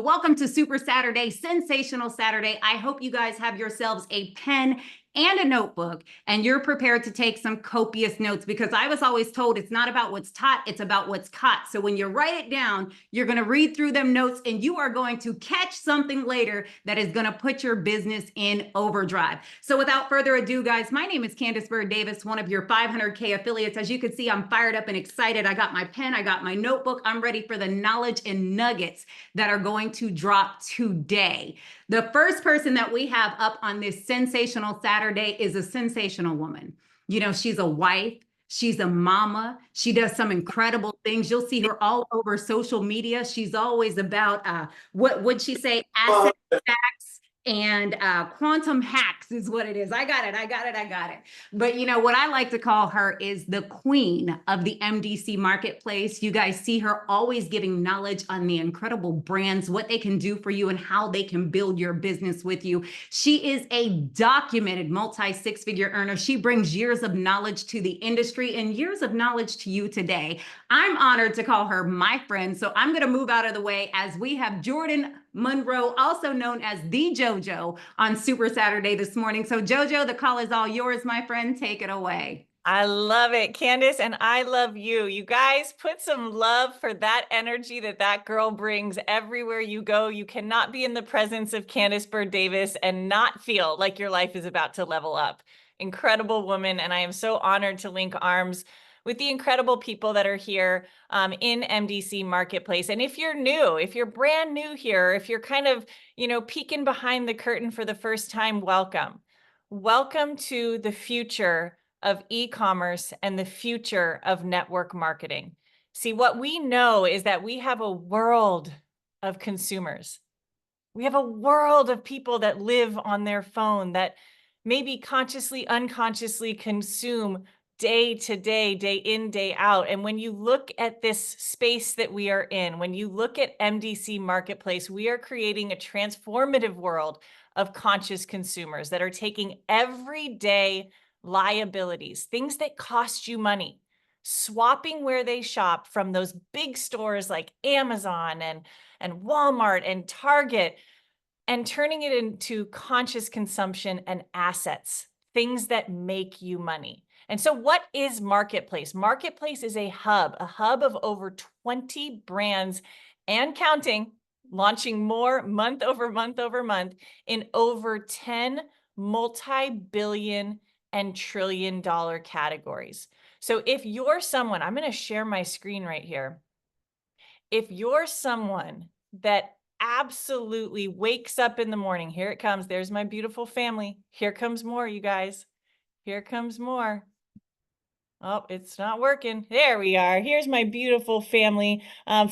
Welcome to Super Saturday, Sensational Saturday. I hope you guys have yourselves a pen and a notebook and you're prepared to take some copious notes, because I was always told it's not about what's taught, it's about what's caught. So when you write it down, you're going to read through them notes and you are going to catch something later that is going to put your business in overdrive. So without further ado, guys, my name is Candace Bird Davis, one of your 500K affiliates. As you can see, I'm fired up and excited. I got my pen, I got my notebook. I'm ready for the knowledge and nuggets that are going to drop today. The first person that we have up on this sensational Saturday is a sensational woman. You know, she's a wife, she's a mama, she does some incredible things. You'll see her all over social media. She's always about, what would she say, asset stacks and quantum hacks is what it is. I got it. But you know, what I like to call her is the queen of the MDC marketplace. You guys see her always giving knowledge on the incredible brands, what they can do for you and how they can build your business with you. She is a documented multi-six-figure earner. She brings years of knowledge to the industry and years of knowledge to you today. I'm honored to call her my friend. So I'm going to move out of the way as we have Jordan Monroe, also known as the JoJo, on Super Saturday this morning. So JoJo, the call is all yours, my friend. Take it away. I love it, Candace, and I love you. You guys put some love for that energy that girl brings everywhere you go. You cannot be in the presence of Candace Bird Davis and not feel like your life is about to level up. Incredible woman, and I am so honored to link arms with the incredible people that are here in MDC Marketplace. And if you're new, if you're brand new here, if you're kind of, peeking behind the curtain for the first time, welcome. Welcome to the future of e-commerce and the future of network marketing. See, what we know is that we have a world of consumers. We have a world of people that live on their phone, that maybe consciously, unconsciously consume day to day, day in, day out. And when you look at this space that we are in, when you look at MDC Marketplace, we are creating a transformative world of conscious consumers that are taking everyday liabilities, things that cost you money, swapping where they shop from those big stores like Amazon and Walmart and Target, and turning it into conscious consumption and assets, things that make you money. And so what is Marketplace? Marketplace is a hub of over 20 brands and counting, launching more month over month over month in over 10 multi-billion and trillion-dollar categories. So if you're someone, I'm going to share my screen right here. If you're someone that absolutely wakes up in the morning, here it comes. There's my beautiful family. Here comes more, you guys. Here comes more. Oh, it's not working. There we are. Here's my beautiful family.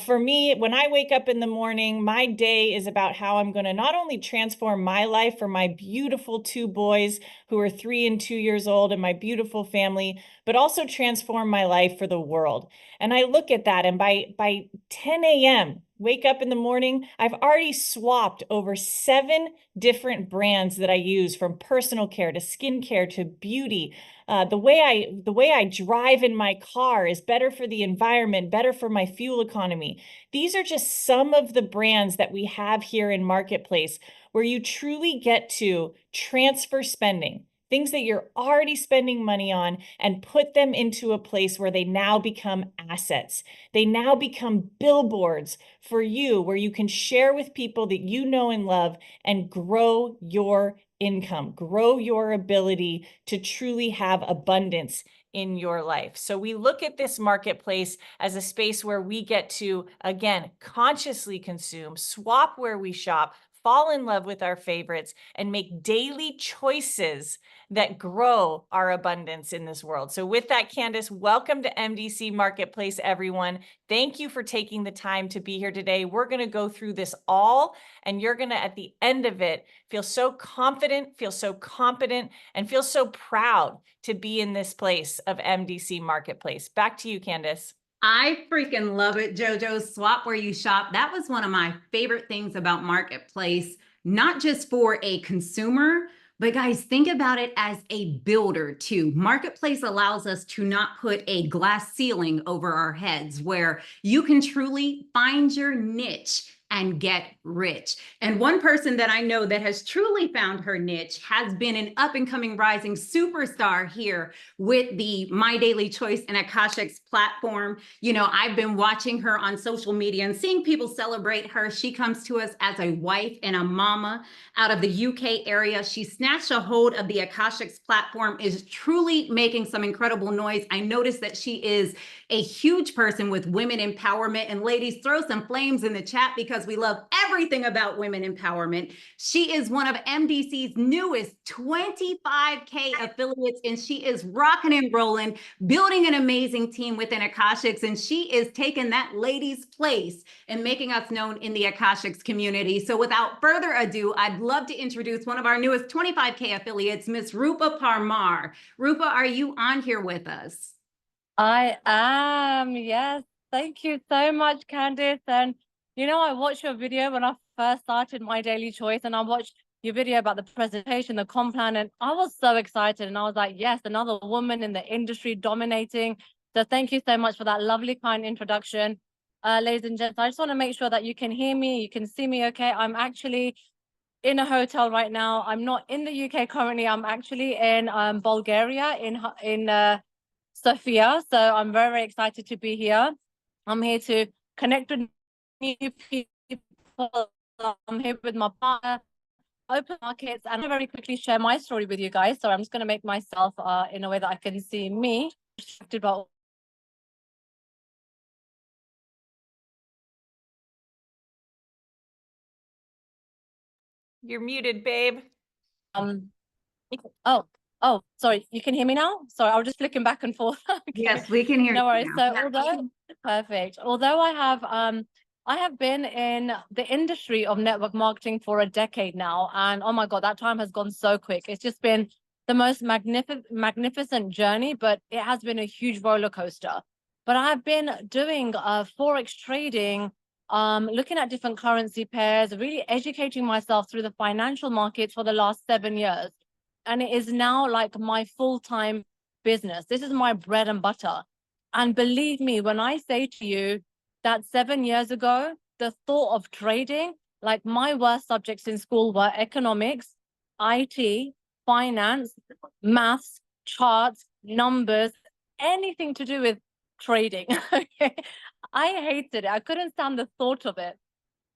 For me, when I wake up in the morning, my day is about how I'm going to not only transform my life for my beautiful two boys who are 3 and 2 years old and my beautiful family, but also transform my life for the world. And I look at that, and by 10 a.m., wake up in the morning, I've already swapped over 7 different brands that I use, from personal care to skincare to beauty. The way I drive in my car is better for the environment, better for my fuel economy. These are just some of the brands that we have here in Marketplace, where you truly get to transfer spending, things that you're already spending money on, and put them into a place where they now become assets. They now become billboards for you, where you can share with people that you know and love and grow your income, grow your ability to truly have abundance in your life. So we look at this marketplace as a space where we get to, again, consciously consume, swap where we shop, fall in love with our favorites, and make daily choices that grow our abundance in this world. So with that, Candace, welcome to MDC Marketplace, everyone. Thank you for taking the time to be here today. We're going to go through this all, and you're going to, at the end of it, feel so confident, feel so competent, and feel so proud to be in this place of MDC Marketplace. Back to you, Candace. I freaking love it, JoJo. Swap where you shop. That was one of my favorite things about Marketplace, not just for a consumer, but guys, think about it as a builder too. Marketplace allows us to not put a glass ceiling over our heads, where you can truly find your niche and get rich. And one person that I know that has truly found her niche has been an up and coming rising superstar here with the My Daily Choice and Akashics platform. You know, I've been watching her on social media and seeing people celebrate her. She comes to us as a wife and a mama out of the UK area. She snatched a hold of the Akashics platform, is truly making some incredible noise. I noticed that she is a huge person with women empowerment. And ladies, throw some flames in the chat because we love everything about women empowerment. She is one of MDC's newest 25K affiliates, and she is rocking and rolling, building an amazing team within Akashics, and she is taking that lady's place and making us known in the Akashics community. So without further ado, I'd love to introduce one of our newest 25K affiliates, Miss Rupa Parmar. Rupa, are you on here with us? I am, yes. Thank you so much, Candice. And you know, I watched your video when I first started My Daily Choice, and I watched your video about the presentation, the comp plan, and I was so excited. And I was like, yes, another woman in the industry dominating. So thank you so much for that lovely, kind introduction. Ladies and gents, I just want to make sure that you can hear me, you can see me okay. I'm actually in a hotel right now. I'm not in the UK currently. I'm actually in Bulgaria, in Sophia. So I'm very, very excited to be here. I'm here to connect with new people. I'm here with my partner, open markets, and I'm very quickly share my story with you guys. So I'm just going to make myself in a way that I can see me. You're muted, babe. Oh, sorry. You can hear me now? Sorry, I was just flicking back and forth. Okay. Yes, we can hear No you worries. now. So although I have been in the industry of network marketing for a decade now, and oh my God, that time has gone so quick. It's just been the most magnificent journey, but it has been a huge roller coaster. But I've been doing Forex trading, looking at different currency pairs, really educating myself through the financial markets for the last 7 years. And it is now like my full-time business. This is my bread and butter. And believe me, when I say to you that 7 years ago, the thought of trading, like my worst subjects in school were economics, IT, finance, maths, charts, numbers, anything to do with trading. Okay. I hated it. I couldn't stand the thought of it.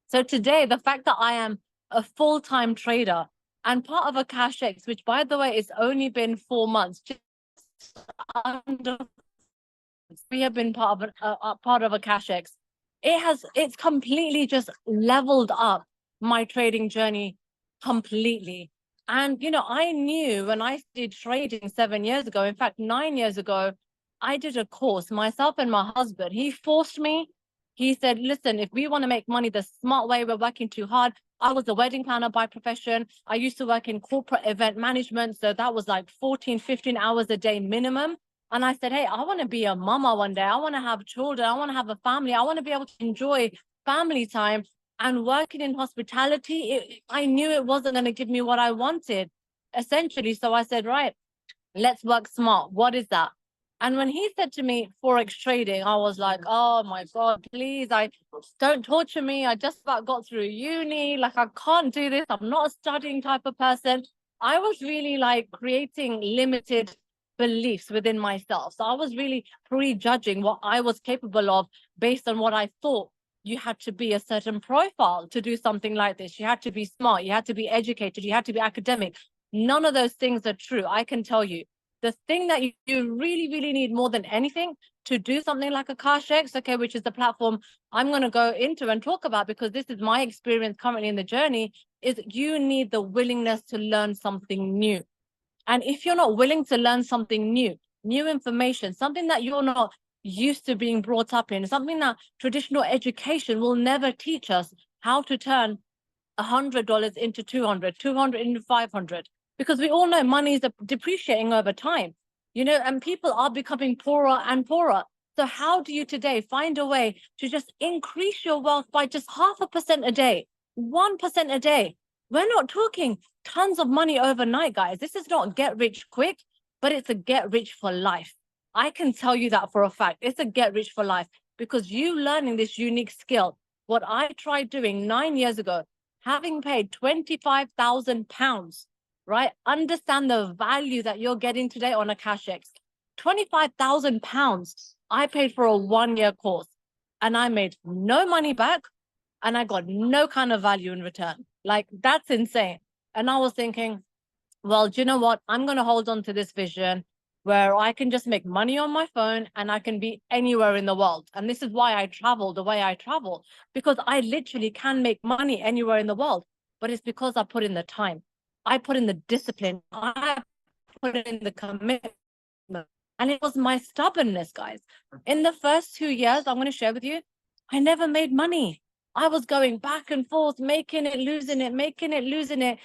So today, the fact that I am a full-time trader and part of Akashics, which by the way, it's only been 4 months, just under, we have been part of Akashics. It's completely just leveled up my trading journey completely. And you know, I knew when I did trading 7 years ago, in fact 9 years ago, I did a course, myself and my husband. He forced me. He said, listen, if we want to make money the smart way, we're working too hard. I was a wedding planner by profession. I used to work in corporate event management. So that was like 14, 15 hours a day minimum. And I said, hey, I want to be a mama one day. I want to have children. I want to have a family. I want to be able to enjoy family time. And working in hospitality, I knew it wasn't going to give me what I wanted, essentially. So I said, right, let's work smart. What is that? And when he said to me, Forex trading, I was like, oh my God, please, don't torture me. I just about got through uni. Like, I can't do this. I'm not a studying type of person. I was really like creating limited beliefs within myself. So I was really prejudging what I was capable of based on what I thought. You had to be a certain profile to do something like this. You had to be smart. You had to be educated. You had to be academic. None of those things are true. I can tell you. The thing that you really, really need more than anything to do something like Akashics, okay, which is the platform I'm going to go into and talk about, because this is my experience currently in the journey, is you need the willingness to learn something new. And if you're not willing to learn something new, new information, something that you're not used to being brought up in, something that traditional education will never teach us, how to turn $100 into 200, 200 into 500. Because we all know money is depreciating over time, you know, and people are becoming poorer and poorer. So how do you today find a way to just increase your wealth by just 0.5% a day, 1% a day? We're not talking tons of money overnight, guys. This is not get rich quick, but it's a get rich for life. I can tell you that for a fact. It's a get rich for life, because you learning this unique skill, what I tried doing 9 years ago, having paid £25,000, right? Understand the value that you're getting today on a CashX. £25,000 I paid for a 1-year course, and I made no money back, and I got no kind of value in return. Like, that's insane. And I was thinking, well, do you know what? I'm going to hold on to this vision where I can just make money on my phone and I can be anywhere in the world. And this is why I travel the way I travel, because I literally can make money anywhere in the world. But it's because I put in the time, I put in the discipline, I put in the commitment. And it was my stubbornness, guys. In the first 2 years, I'm going to share with you, I never made money. I was going back and forth, making it, losing it, making it, losing it.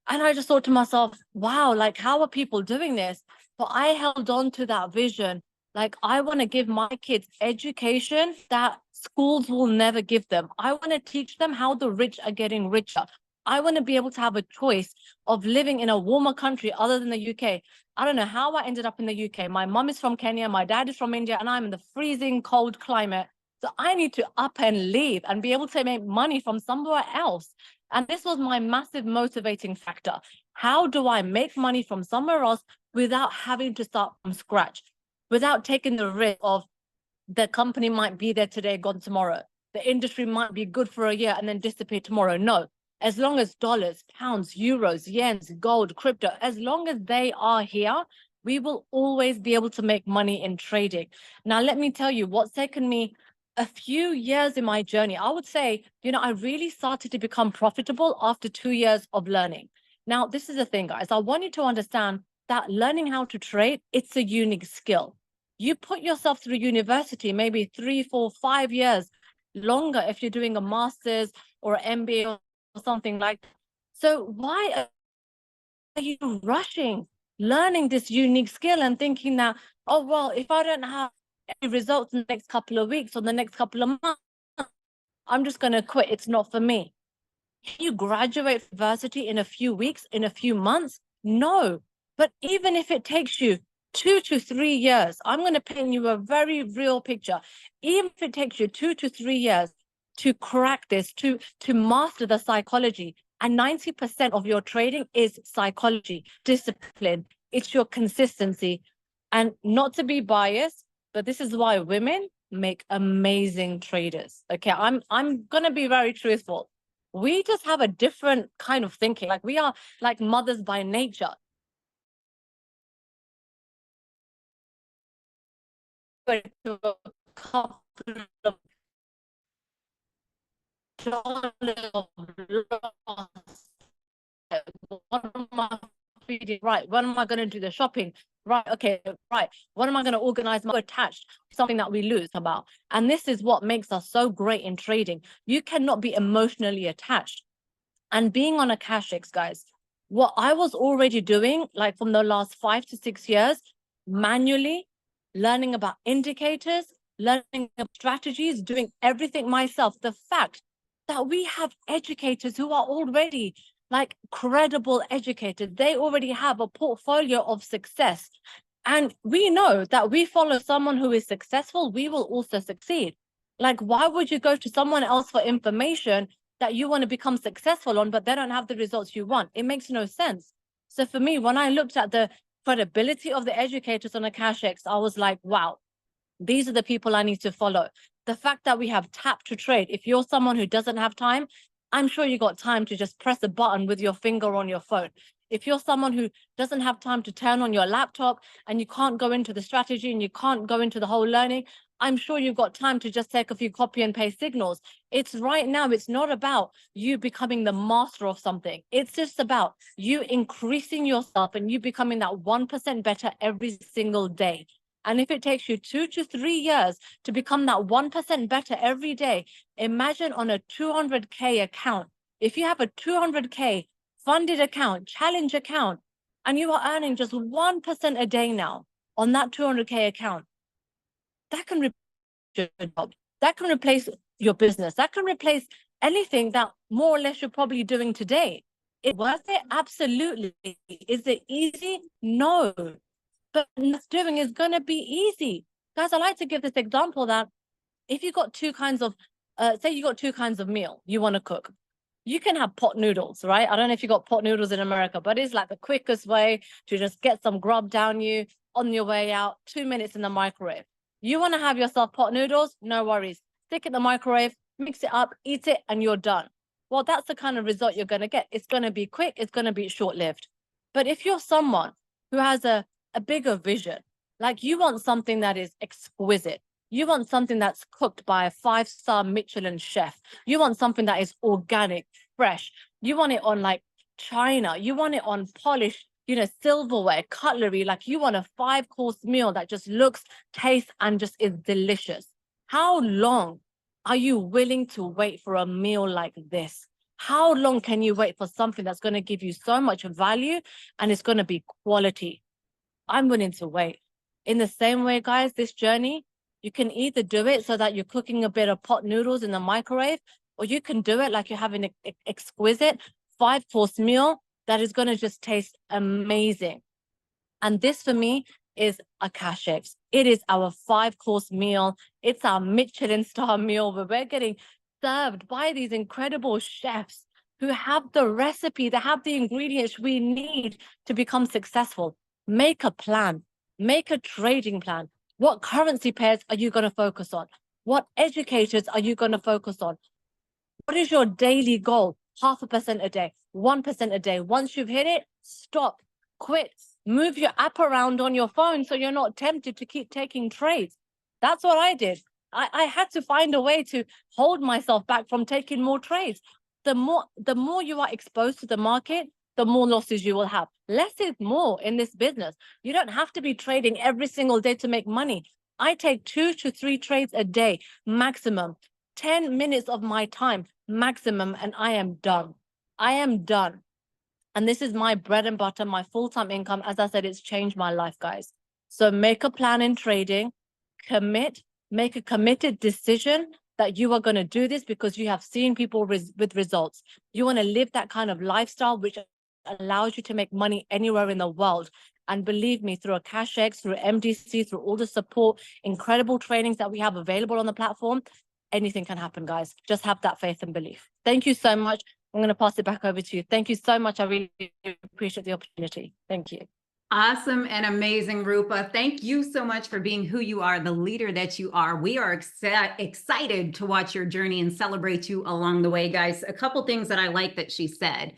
And I just thought to myself, wow, like, how are people doing this? But I held on to that vision. Like, I want to give my kids education that schools will never give them. I want to teach them how the rich are getting richer. I want to be able to have a choice of living in a warmer country other than the UK. I don't know how I ended up in the UK. My mom is from Kenya, my dad is from India, and I'm in the freezing cold climate. So I need to up and leave and be able to make money from somewhere else. And this was my massive motivating factor. How do I make money from somewhere else without having to start from scratch, without taking the risk of the company might be there today, gone tomorrow. The industry might be good for a year and then dissipate tomorrow. No, as long as dollars, pounds, euros, yens, gold, crypto, as long as they are here, we will always be able to make money in trading. Now, let me tell you what's taken me a few years in my journey. I would say, I really started to become profitable after 2 years of learning. Now, this is the thing, guys. I want you to understand that learning how to trade, it's a unique skill. You put yourself through university, maybe 3, 4, 5 years longer if you're doing a master's or an MBA or something like that. So why are you rushing learning this unique skill and thinking that, oh, well, if I don't have any results in the next couple of weeks or the next couple of months, I'm just going to quit. It's not for me. Can you graduate from university in a few weeks, in a few months? No. But even if it takes you 2 to 3 years, I'm going to paint you a very real picture. Even if it takes you 2 to 3 years to crack this, to master the psychology, and 90% of your trading is psychology, discipline, it's your consistency. And not to be biased, but this is why women make amazing traders. Okay, I'm going to be very truthful. We just have a different kind of thinking. Like, we are like mothers by nature. But to a couple of dollars of loss. What am I feeding? Right. When am I going to do the shopping? Right. Okay. Right. When am I going to organize my attached? Something that we lose about. And this is what makes us so great in trading. You cannot be emotionally attached. And being on a CashX, guys, what I was already doing, like from the last 5 to 6 years, manually learning about indicators, learning about strategies, doing everything myself. The fact that we have educators who are already like credible educators, they already have a portfolio of success. And we know that we follow someone who is successful, we will also succeed. Like, why would you go to someone else for information that you want to become successful on, but they don't have the results you want? It makes no sense. So for me, when I looked at the credibility of the educators on a CashX, I was like, wow, these are the people I need to follow. The fact that we have tap to trade, if you're someone who doesn't have time, I'm sure you got time to just press a button with your finger on your phone. If you're someone who doesn't have time to turn on your laptop and you can't go into the strategy and you can't go into the whole learning, I'm sure you've got time to just take a few copy and paste signals. It's right now, it's not about you becoming the master of something. It's just about you increasing yourself and you becoming that 1% better every single day. And if it takes you 2 to 3 years to become that 1% better every day, imagine on a 200K account. If you have a 200K funded account, challenge account, and you are earning just 1% a day now on that 200K account, that can replace your job. That can replace your business. That can replace anything that more or less you're probably doing today. Is it worth it? Absolutely. Is it easy? No. But doing is going to be easy. Guys, I like to give this example that if you've got two kinds of say you got two kinds of meal you want to cook. You can have pot noodles, right? I don't know if you got pot noodles in America, but it's like the quickest way to just get some grub down you on your way out, 2 minutes in the microwave. You want to have yourself pot noodles? No worries. Stick it in the microwave, mix it up, eat it, and you're done. Well, that's the kind of result you're going to get. It's going to be quick. It's going to be short-lived. But if you're someone who has a bigger vision, like you want something that is exquisite, you want something that's cooked by a 5-star Michelin chef, you want something that is organic, fresh, you want it on like china, you want it on polished, silverware, cutlery, like you want a 5-course meal that just looks, tastes, and just is delicious. How long are you willing to wait for a meal like this? How long can you wait for something that's going to give you so much value and it's going to be quality? I'm willing to wait. In the same way, guys, this journey, you can either do it so that you're cooking a bit of pot noodles in the microwave, or you can do it like you're having an exquisite 5-course meal that is going to just taste amazing. And this for me is a cash X. It is our 5-course meal. It's our Michelin star meal where we're getting served by these incredible chefs who have the recipe, they have the ingredients we need to become successful. Make a plan, make a trading plan. What currency pairs are you going to focus on? What educators are you going to focus on? What is your daily goal? 0.5% a day, 1% a day. Once you've hit it, stop, quit, move your app around on your phone so you're not tempted to keep taking trades. That's what I did. I had to find a way to hold myself back from taking more trades. The more you are exposed to the market, the more losses you will have. Less is more in this business. You don't have to be trading every single day to make money. I take 2 to 3 trades a day, maximum. 10 minutes of my time, maximum, and I am done. I am done. And this is my bread and butter, my full-time income. As I said, it's changed my life, guys. So make a plan in trading, commit, make a committed decision that you are going to do this because you have seen people with results. You want to live that kind of lifestyle, which allows you to make money anywhere in the world. And believe me, through a Cash X, through MDC, through all the support, incredible trainings that we have available on the platform, anything can happen, guys. Just have that faith and belief. Thank you so much. I'm going to pass it back over to you. Thank you so much. I really appreciate the opportunity. Thank you. Awesome and amazing, Rupa. Thank you so much for being who you are, the leader that you are. We are excited to watch your journey and celebrate you along the way, guys. A couple things that I like that she said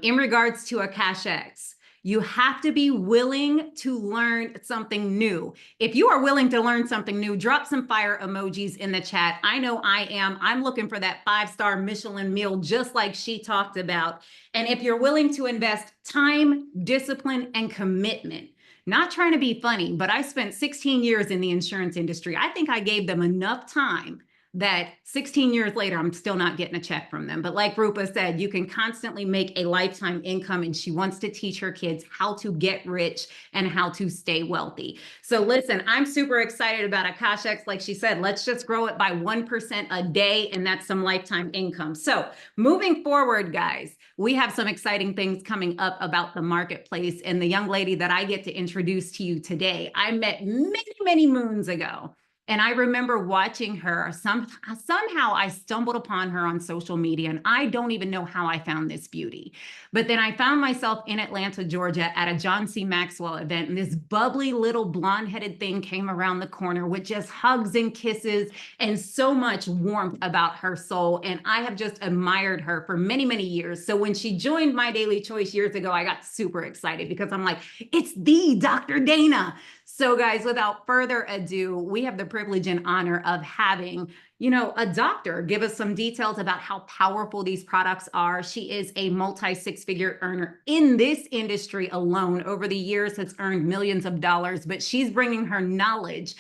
in regards to a Cash X. You have to be willing to learn something new. If you are willing to learn something new, drop some fire emojis in the chat. I know I am. I'm looking for that 5-star Michelin meal, just like she talked about. And if you're willing to invest time, discipline, and commitment, not trying to be funny, but I spent 16 years in the insurance industry. I think I gave them enough time that 16 years later, I'm still not getting a check from them. But like Rupa said, you can constantly make a lifetime income, and she wants to teach her kids how to get rich and how to stay wealthy. So listen, I'm super excited about a Cash X. Like she said, let's just grow it by 1% a day, and that's some lifetime income. So moving forward, guys, we have some exciting things coming up about the marketplace. And the young lady that I get to introduce to you today, I met many, many moons ago. And I remember watching her. Somehow I stumbled upon her on social media, and I don't even know how I found this beauty. But then I found myself in Atlanta, Georgia at a John C. Maxwell event, and this bubbly little blonde-headed thing came around the corner with just hugs and kisses and so much warmth about her soul. And I have just admired her for many, many years. So when she joined My Daily Choice years ago, I got super excited because I'm like, it's the Dr. Dana. So guys, without further ado, we have the privilege and honor of having, a doctor give us some details about how powerful these products are. She is a multi-6-figure earner in this industry alone. Over the years has earned millions of dollars, but she's bringing her knowledge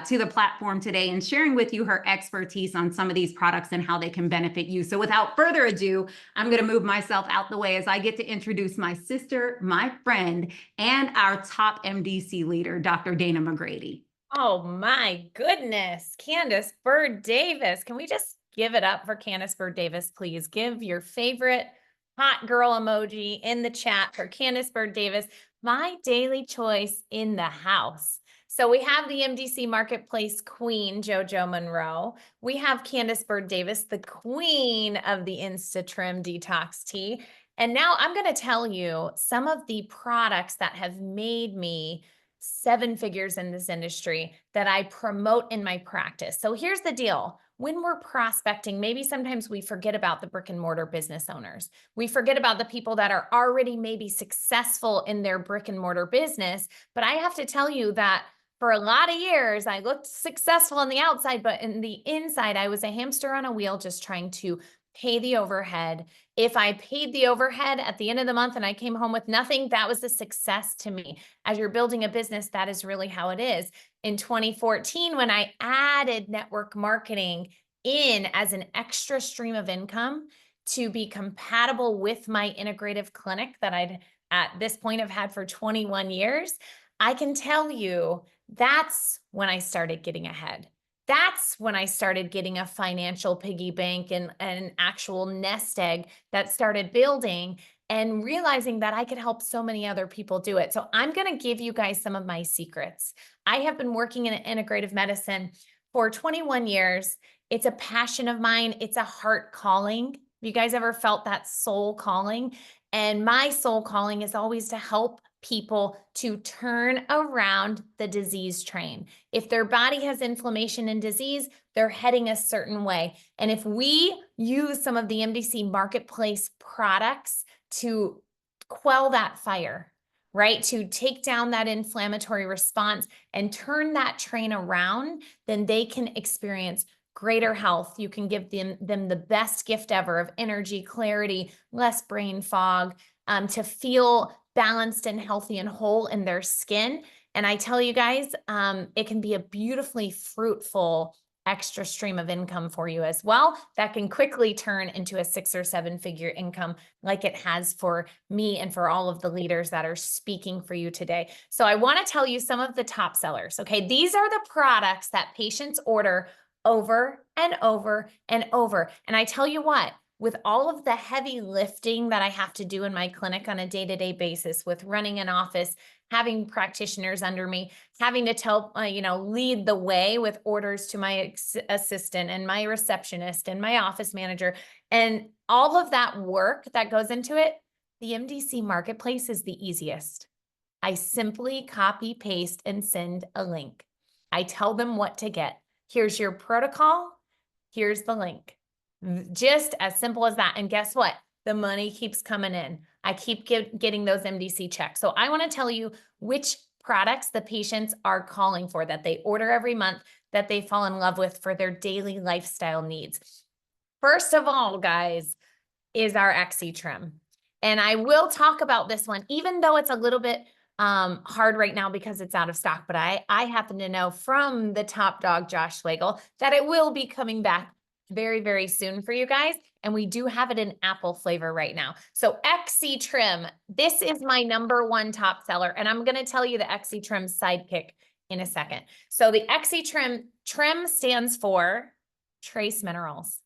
to the platform today and sharing with you her expertise on some of these products and how they can benefit you. So without further ado, I'm going to move myself out the way as I get to introduce my sister, my friend, and our top MDC leader, Dr. Dana McGrady. Oh my goodness, Candace Bird Davis. Can we just give it up for Candace Bird Davis, please? Give your favorite hot girl emoji in the chat for Candace Bird Davis, My Daily Choice in the house. So we have the MDC Marketplace Queen, JoJo Monroe. We have Candace Bird Davis, the queen of the InstaTrim Detox Tea. And now I'm going to tell you some of the products that have made me 7 figures in this industry that I promote in my practice. So here's the deal. When we're prospecting, maybe sometimes we forget about the brick and mortar business owners. We forget about the people that are already maybe successful in their brick and mortar business. But I have to tell you that for a lot of years, I looked successful on the outside, but in the inside, I was a hamster on a wheel just trying to pay the overhead. If I paid the overhead at the end of the month and I came home with nothing, that was a success to me. As you're building a business, that is really how it is. In 2014, when I added network marketing in as an extra stream of income to be compatible with my integrative clinic that I'd at this point have had for 21 years, I can tell you that's when I started getting ahead. That's when I started getting a financial piggy bank and an actual nest egg that started building and realizing that I could help so many other people do it. So I'm going to give you guys some of my secrets. I have been working in integrative medicine for 21 years. It's a passion of mine. It's a heart calling. Have you guys ever felt that soul calling? And my soul calling is always to help people to turn around the disease train. If their body has inflammation and disease, they're heading a certain way. And if we use some of the MDC Marketplace products to quell that fire, right? To take down that inflammatory response and turn that train around, then they can experience greater health. You can give them the best gift ever of energy, clarity, less brain fog, to feel balanced and healthy and whole in their skin. And I tell you guys, it can be a beautifully fruitful extra stream of income for you as well that can quickly turn into a 6 or 7 figure income like it has for me and for all of the leaders that are speaking for you today. So I want to tell you some of the top sellers. Okay, these are the products that patients order over and over and over. And I tell you what, with all of the heavy lifting that I have to do in my clinic on a day-to-day basis with running an office, having practitioners under me, having to tell, lead the way with orders to my assistant and my receptionist and my office manager, and all of that work that goes into it, the MDC Marketplace is the easiest. I simply copy, paste, and send a link. I tell them what to get. Here's your protocol. Here's the link. Just as simple as that. And guess what? The money keeps coming in. I keep getting those MDC checks. So I want to tell you which products the patients are calling for, that they order every month, that they fall in love with for their daily lifestyle needs. First of all, guys, is our XC-Trim. And I will talk about this one, even though it's a little bit hard right now because it's out of stock. But I happen to know from the top dog, Josh Schlegel, that it will be coming back very, very soon for you guys. And we do have it in apple flavor right now. So XC-Trim, this is my #1 top seller. And I'm going to tell you the XC-Trim sidekick in a second. So the XC-Trim stands for trace minerals.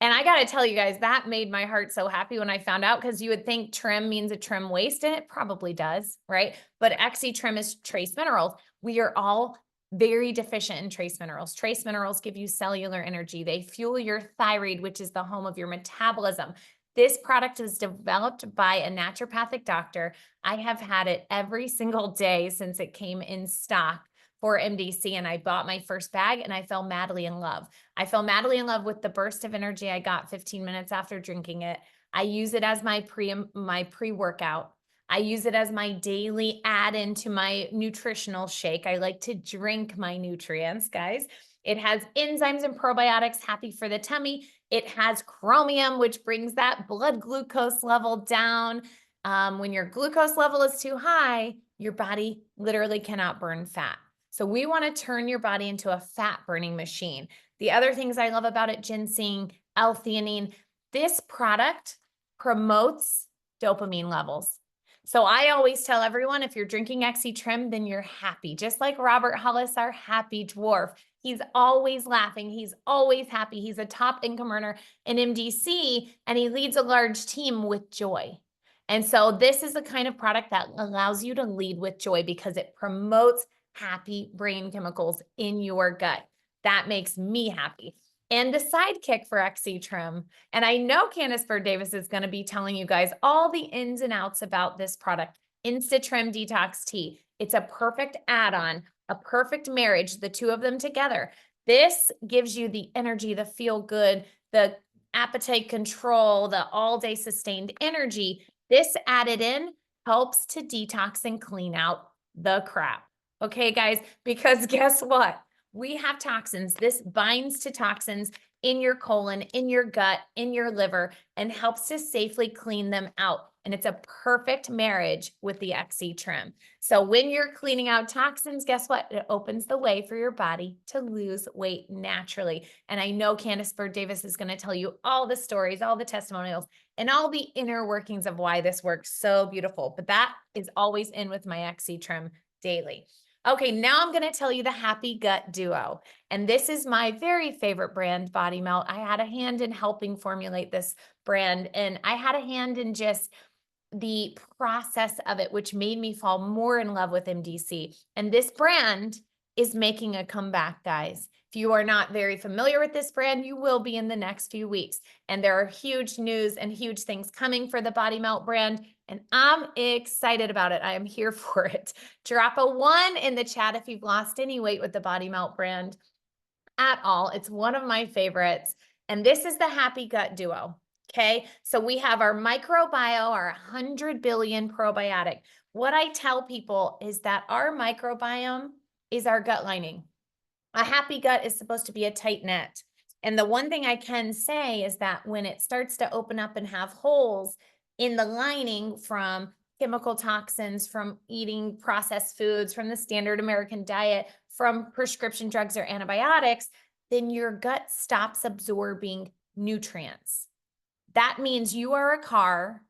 And I got to tell you guys, that made my heart so happy when I found out, because you would think trim means a trim waist, and it probably does, right? But XC-Trim is trace minerals. We are all very deficient in trace minerals. Trace minerals give you cellular energy. They fuel your thyroid, which is the home of your metabolism. This product is developed by a naturopathic doctor. I have had it every single day since it came in stock for MDC, and I bought my first bag and I fell madly in love. I fell madly in love with the burst of energy I got 15 minutes after drinking it. I use it as my pre-workout. I use it as my daily add-in to my nutritional shake. I like to drink my nutrients, guys. It has enzymes and probiotics, happy for the tummy. It has chromium, which brings that blood glucose level down. When your glucose level is too high, your body literally cannot burn fat. So we want to turn your body into a fat burning machine. The other things I love about it, ginseng, L-theanine, this product promotes dopamine levels. So I always tell everyone, if you're drinking XC-Trim, then you're happy. Just like Robert Hollis, our happy dwarf. He's always laughing. He's always happy. He's a top income earner in MDC, and he leads a large team with joy. And so this is the kind of product that allows you to lead with joy because it promotes happy brain chemicals in your gut. That makes me happy. And the sidekick for XC Trim, and I know Candace Bird Davis is going to be telling you guys all the ins and outs about this product, InstaTrim Detox Tea. It's a perfect add-on, a perfect marriage, the two of them together. This gives you the energy, the feel good, the appetite control, the all-day sustained energy. This added in helps to detox and clean out the crap. Okay, guys, because guess what? We have toxins. This binds to toxins in your colon, in your gut, in your liver, and helps to safely clean them out. And it's a perfect marriage with the XC Trim. So when you're cleaning out toxins, guess what? It opens the way for your body to lose weight naturally. And I know Candace Bird Davis is going to tell you all the stories, all the testimonials, and all the inner workings of why this works so beautiful. But that is always in with my XC Trim daily. Okay, now I'm going to tell you the Happy Gut Duo. And this is my very favorite brand, Body Melt. I had a hand in helping formulate this brand, and I had a hand in just the process of it, which made me fall more in love with MDC. And this brand is making a comeback, guys. If you are not very familiar with this brand, you will be in the next few weeks. And there are huge news and huge things coming for the Body Melt brand. And I'm excited about it. I am here for it. Drop a 1 in the chat if you've lost any weight with the Body Melt brand at all. It's one of my favorites. And this is the Happy Gut Duo. Okay, so we have our microbiome, our 100 billion probiotic. What I tell people is that our microbiome is our gut lining. A happy gut is supposed to be a tight net. And the one thing I can say is that when it starts to open up and have holes in the lining from chemical toxins, from eating processed foods, from the standard American diet, from prescription drugs or antibiotics, then your gut stops absorbing nutrients. That means you are a car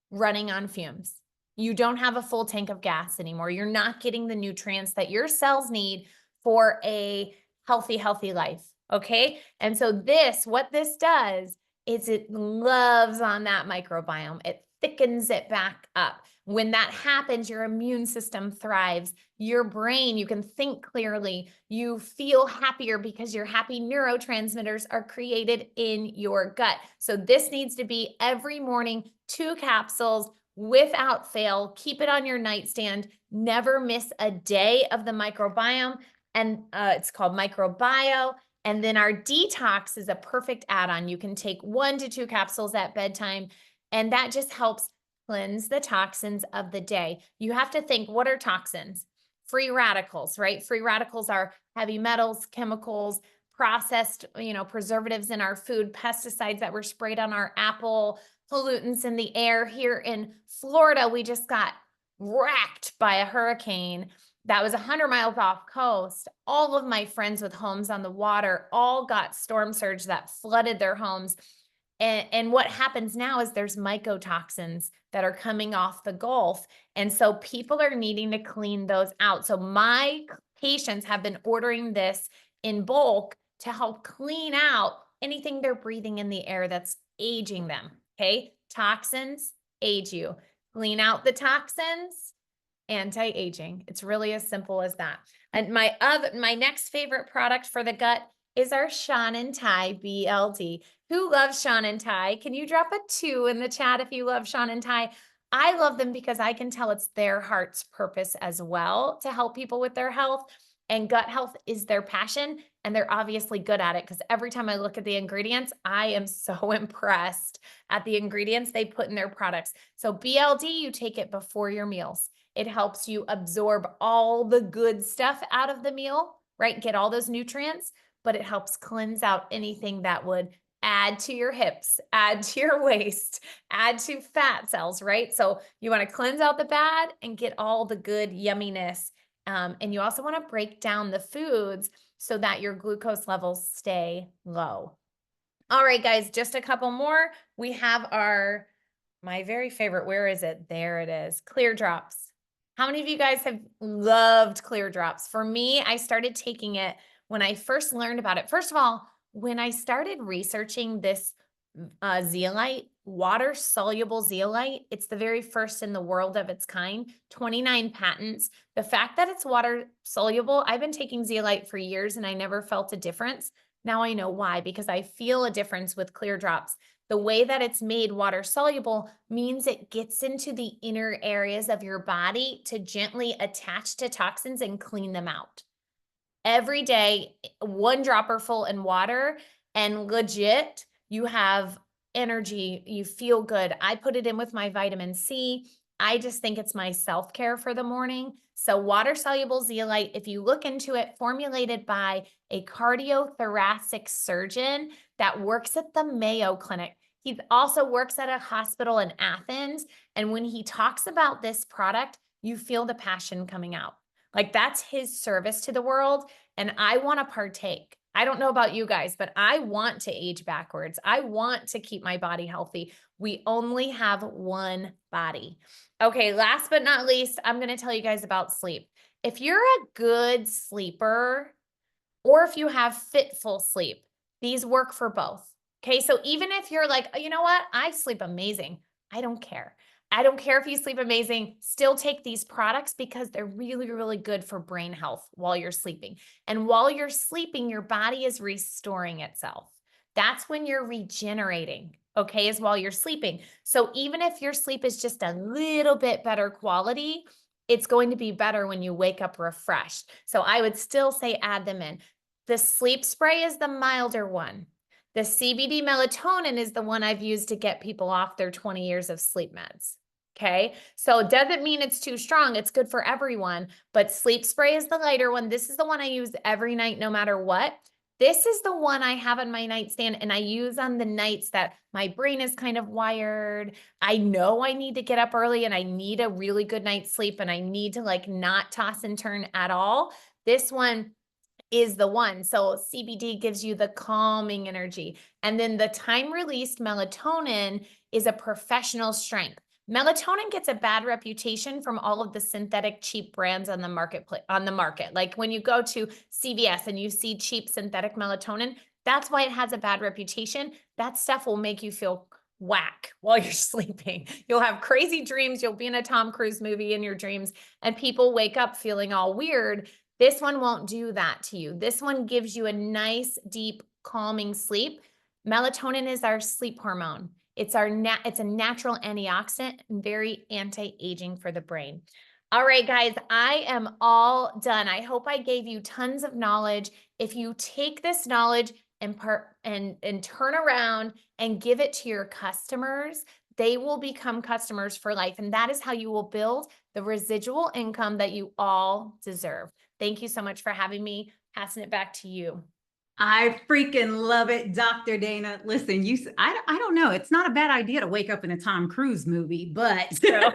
running on fumes. You don't have a full tank of gas anymore. You're not getting the nutrients that your cells need for a healthy life. Okay. And so what this does is it loves on that microbiome. It thickens it back up. When that happens, your immune system thrives. Your brain, you can think clearly. You feel happier because your happy neurotransmitters are created in your gut. So this needs to be every morning, 2 capsules without fail. Keep it on your nightstand. Never miss a day of the microbiome. And it's called Microbio. And then our detox is a perfect add-on. You can take 1 to 2 capsules at bedtime, and that just helps cleanse the toxins of the day. You have to think, what are toxins? Free radicals, right? Free radicals are heavy metals, chemicals, processed, preservatives in our food, pesticides that were sprayed on our apple, pollutants in the air. Here in Florida, we just got wrecked by a hurricane that was 100 miles off coast. All of my friends with homes on the water all got storm surge that flooded their homes. And what happens now is there's mycotoxins that are coming off the Gulf. And so people are needing to clean those out. So my patients have been ordering this in bulk to help clean out anything they're breathing in the air that's aging them. Okay. Toxins age you. Clean out the toxins, anti-aging. It's really as simple as that. And my next favorite product for the gut is our Sean and Ty BLD. Who loves Sean and Ty? Can you drop a 2 in the chat if you love Sean and Ty? I love them because I can tell it's their heart's purpose as well to help people with their health, and gut health is their passion, and they're obviously good at it because every time I look at the ingredients, I am so impressed at the ingredients they put in their products. So BLD, you take it before your meals. It helps you absorb all the good stuff out of the meal, right? Get all those nutrients, but it helps cleanse out anything that would add to your hips, add to your waist, add to fat cells, right? So you want to cleanse out the bad and get all the good yumminess. And you also want to break down the foods so that your glucose levels stay low. All right, guys, just a couple more. We have my very favorite, where is it? There it is, Clear Drops. How many of you guys have loved Clear Drops? For me, I started taking it when I first learned about it. First of all, when I started researching this zeolite, water soluble zeolite. It's the very first in the world of its kind, 29 patents. The fact that it's water soluble, I've been taking zeolite for years and I never felt a difference. Now I know why, because I feel a difference with clear drops. The way that it's made water soluble means it gets into the inner areas of your body to gently attach to toxins and clean them out. Every day, 1 dropper full in water, and legit, you have energy, you feel good. I put it in with my vitamin C. I just think it's my self-care for the morning. So water soluble zeolite, if you look into it, formulated by a cardiothoracic surgeon that works at the Mayo Clinic. He also works at a hospital in Athens. And when he talks about this product, you feel the passion coming out. Like, that's his service to the world. And I want to partake. I don't know about you guys, but I want to age backwards. I want to keep my body healthy. We only have one body. Okay, last but not least, I'm going to tell you guys about sleep. If you're a good sleeper, or if you have fitful sleep, these work for both. Okay, so even if you're like, oh, you know what, I sleep amazing, I don't care. I don't care if you sleep amazing, still take these products because they're really, really good for brain health while you're sleeping. And while you're sleeping, your body is restoring itself. That's when you're regenerating, okay, is while you're sleeping. So even if your sleep is just a little bit better quality, it's going to be better when you wake up refreshed. So I would still say add them in. The sleep spray is the milder one. The CBD melatonin is the one I've used to get people off their 20 years of sleep meds. Okay, so it doesn't mean it's too strong. It's good for everyone, but sleep spray is the lighter one. This is the one I use every night, no matter what. This is the one I have on my nightstand and I use on the nights that my brain is kind of wired. I know I need to get up early and I need a really good night's sleep and I need to like not toss and turn at all. This one is the one. So CBD gives you the calming energy. And then the time-released melatonin is a professional strength. Melatonin gets a bad reputation from all of the synthetic cheap brands on the market. Like when you go to CVS and you see cheap synthetic melatonin, that's why it has a bad reputation. That stuff will make you feel whack while you're sleeping. You'll have crazy dreams. You'll be in a Tom Cruise movie in your dreams and people wake up feeling all weird. This one won't do that to you. This one gives you a nice, deep, calming sleep. Melatonin is our sleep hormone. It's a natural antioxidant and very anti-aging for the brain. All right, guys, I am all done. I hope I gave you tons of knowledge. If you take this knowledge and turn around and give it to your customers, they will become customers for life. And that is how you will build the residual income that you all deserve. Thank you so much for having me. Passing it back to you. I freaking love it, Dr. Dana. Listen, I don't know. It's not a bad idea to wake up in a Tom Cruise movie, but True.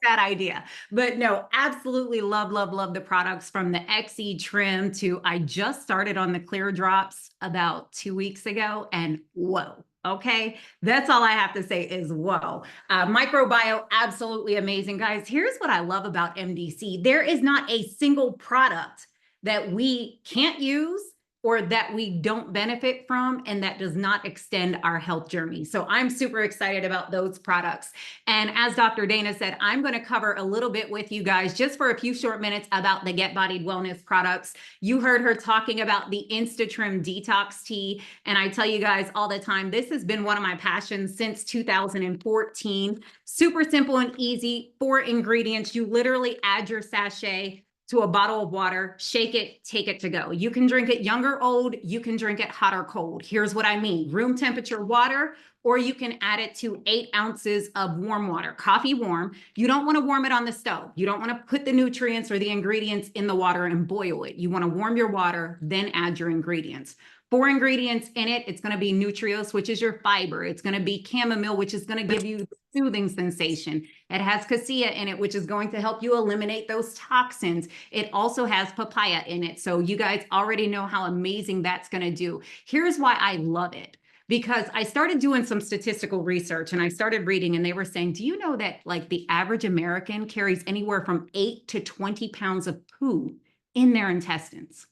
bad idea. But no, absolutely love, love, love the products, from the XE trim to I just started on the clear drops about 2 weeks ago, and whoa. Okay, that's all I have to say is whoa. Microbio, absolutely amazing, guys. Here's what I love about MDC. There is not a single product that we can't use or that we don't benefit from and that does not extend our health journey. So I'm super excited about those products. And as Dr. Dana said, I'm going to cover a little bit with you guys just for a few short minutes about the Get Bodied Wellness products. You heard her talking about the InstaTrim Detox Tea. And I tell you guys all the time, this has been one of my passions since 2014. Super simple and easy, 4 ingredients. You literally add your sachet to a bottle of water, shake it, take it to go. You can drink it young or old, you can drink it hot or cold. Here's what I mean: room temperature water, or you can add it to 8 ounces of warm water, coffee warm. You don't want to warm it on the stove. You don't want to put the nutrients or the ingredients in the water and boil it. You want to warm your water, then add your ingredients. 4 ingredients in it. It's going to be Nutrios, which is your fiber. It's going to be chamomile, which is going to give you soothing sensation. It has cassia in it, which is going to help you eliminate those toxins. It also has papaya in it. So you guys already know how amazing that's going to do. Here's why I love it. Because I started doing some statistical research and I started reading, and they were saying, do you know that like the average American carries anywhere from 8 to 20 pounds of poo in their intestines?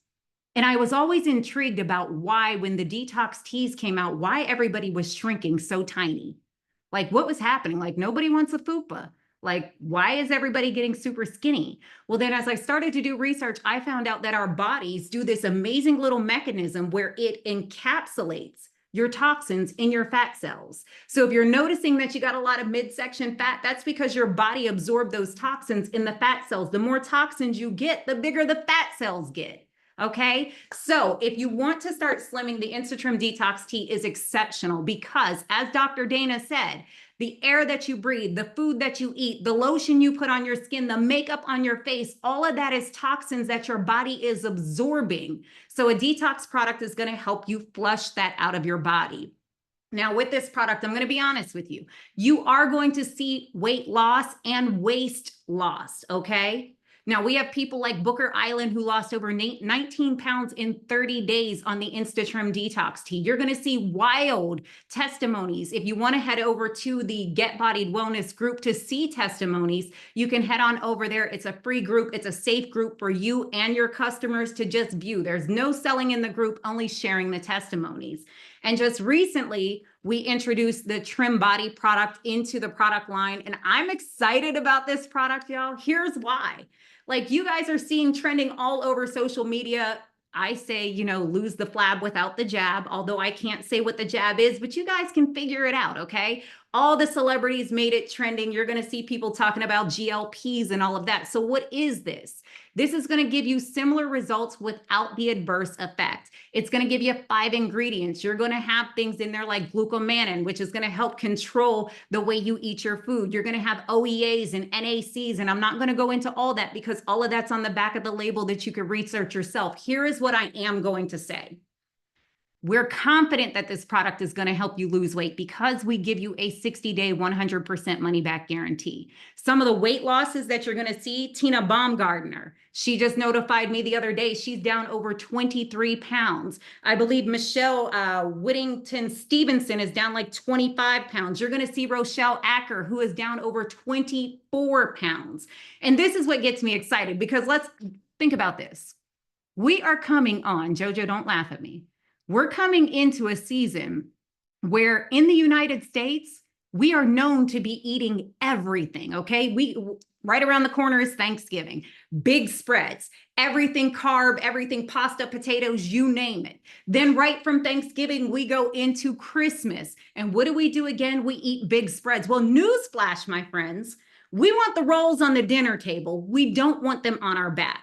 And I was always intrigued about why, when the detox teas came out, why everybody was shrinking so tiny. Like, what was happening? Like, nobody wants a fupa. Like, why is everybody getting super skinny? Well, then as I started to do research, I found out that our bodies do this amazing little mechanism where it encapsulates your toxins in your fat cells. So if you're noticing that you got a lot of midsection fat, that's because your body absorbed those toxins in the fat cells. The more toxins you get, the bigger the fat cells get. Okay, so if you want to start slimming, the Instatrim Detox Tea is exceptional because, as Dr. Dana said, the air that you breathe, the food that you eat, the lotion you put on your skin, the makeup on your face, all of that is toxins that your body is absorbing. So a detox product is going to help you flush that out of your body. Now, with this product, I'm going to be honest with you. You are going to see weight loss and waist loss, okay? Now, we have people like Booker Island who lost over 19 pounds in 30 days on the Instatrim Detox Tea. You're going to see wild testimonies. If you want to head over to the Get Bodied Wellness group to see testimonies, you can head on over there. It's a free group. It's a safe group for you and your customers to just view. There's no selling in the group, only sharing the testimonies. And just recently, we introduced the Trim Body product into the product line. And I'm excited about this product, y'all. Here's why. Like, you guys are seeing trending all over social media. I say, you know, lose the flab without the jab, although I can't say what the jab is, but you guys can figure it out, okay? All the celebrities made it trending. You're going to see people talking about GLPs and all of that. So what is this? This is going to give you similar results without the adverse effect. It's going to give you 5 ingredients. You're going to have things in there like glucomannan, which is going to help control the way you eat your food. You're going to have OEAs and NACs, and I'm not going to go into all that because all of that's on the back of the label that you can research yourself. Here is what I am going to say. We're confident that this product is going to help you lose weight because we give you a 60-day, 100% money-back guarantee. Some of the weight losses that you're going to see, Tina Baumgardner, she just notified me the other day, she's down over 23 pounds. I believe Michelle Whittington Stevenson is down like 25 pounds. You're going to see Rochelle Acker, who is down over 24 pounds. And this is what gets me excited because let's think about this. We are coming on, JoJo, don't laugh at me. We're coming into a season where in the United States, we are known to be eating everything, okay? Right around the corner is Thanksgiving, big spreads, everything carb, everything pasta, potatoes, you name it. Then right from Thanksgiving, we go into Christmas. And what do again? We eat big spreads. Well, newsflash, my friends, we want the rolls on the dinner table. We don't want them on our back.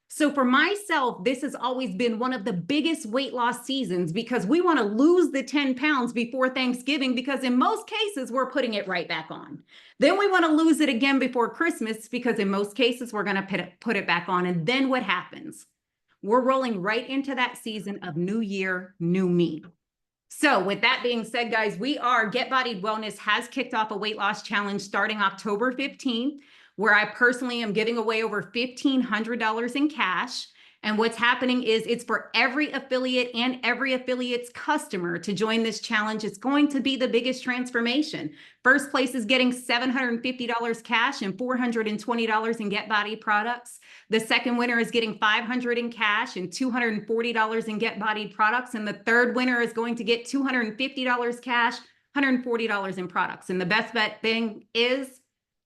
So for myself, this has always been one of the biggest weight loss seasons because we want to lose the 10 pounds before Thanksgiving because in most cases, we're putting it right back on. Then we want to lose it again before Christmas because in most cases, we're going to put it back on. And then what happens? We're rolling right into that season of new year, new me. So with that being said, guys, Get Bodied Wellness has kicked off a weight loss challenge starting October 15th. Where I personally am giving away over $1,500 in cash. And what's happening is it's for every affiliate and every affiliate's customer to join this challenge. It's going to be the biggest transformation. First place is getting $750 cash and $420 in Get Body products. The second winner is getting $500 in cash and $240 in Get Body products. And the third winner is going to get $250 cash, $140 in products. And the best bet thing is,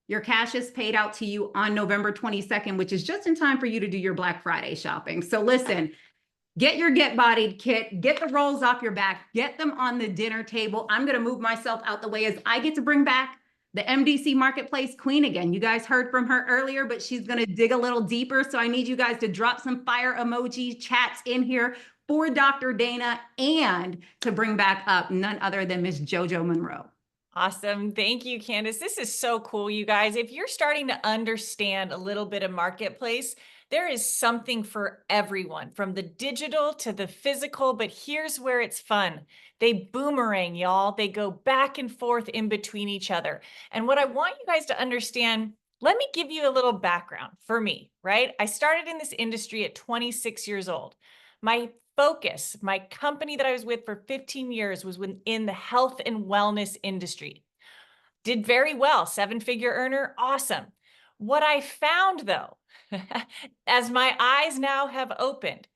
your cash is paid out to you on November 22nd, which is just in time for you to do your Black Friday shopping. So listen, get your Get Bodied kit, get the rolls off your back, get them on the dinner table. I'm going to move myself out the way as I get to bring back the MDC Marketplace Queen again. You guys heard from her earlier, but she's going to dig a little deeper. So I need you guys to drop some fire emoji chats in here for Dr. Dana and to bring back up none other than Miss JoJo Monroe. Awesome. Thank you, Candace. This is so cool, you guys. If you're starting to understand a little bit of marketplace, there is something for everyone from the digital to the physical, but here's where it's fun. They boomerang, y'all. They go back and forth in between each other. And what I want you guys to understand, let me give you a little background for me, right? I started in this industry at 26 years old. My focus, my company that I was with for 15 years was within the health and wellness industry. Did very well, 7-figure earner, awesome. What I found though, as my eyes now have opened,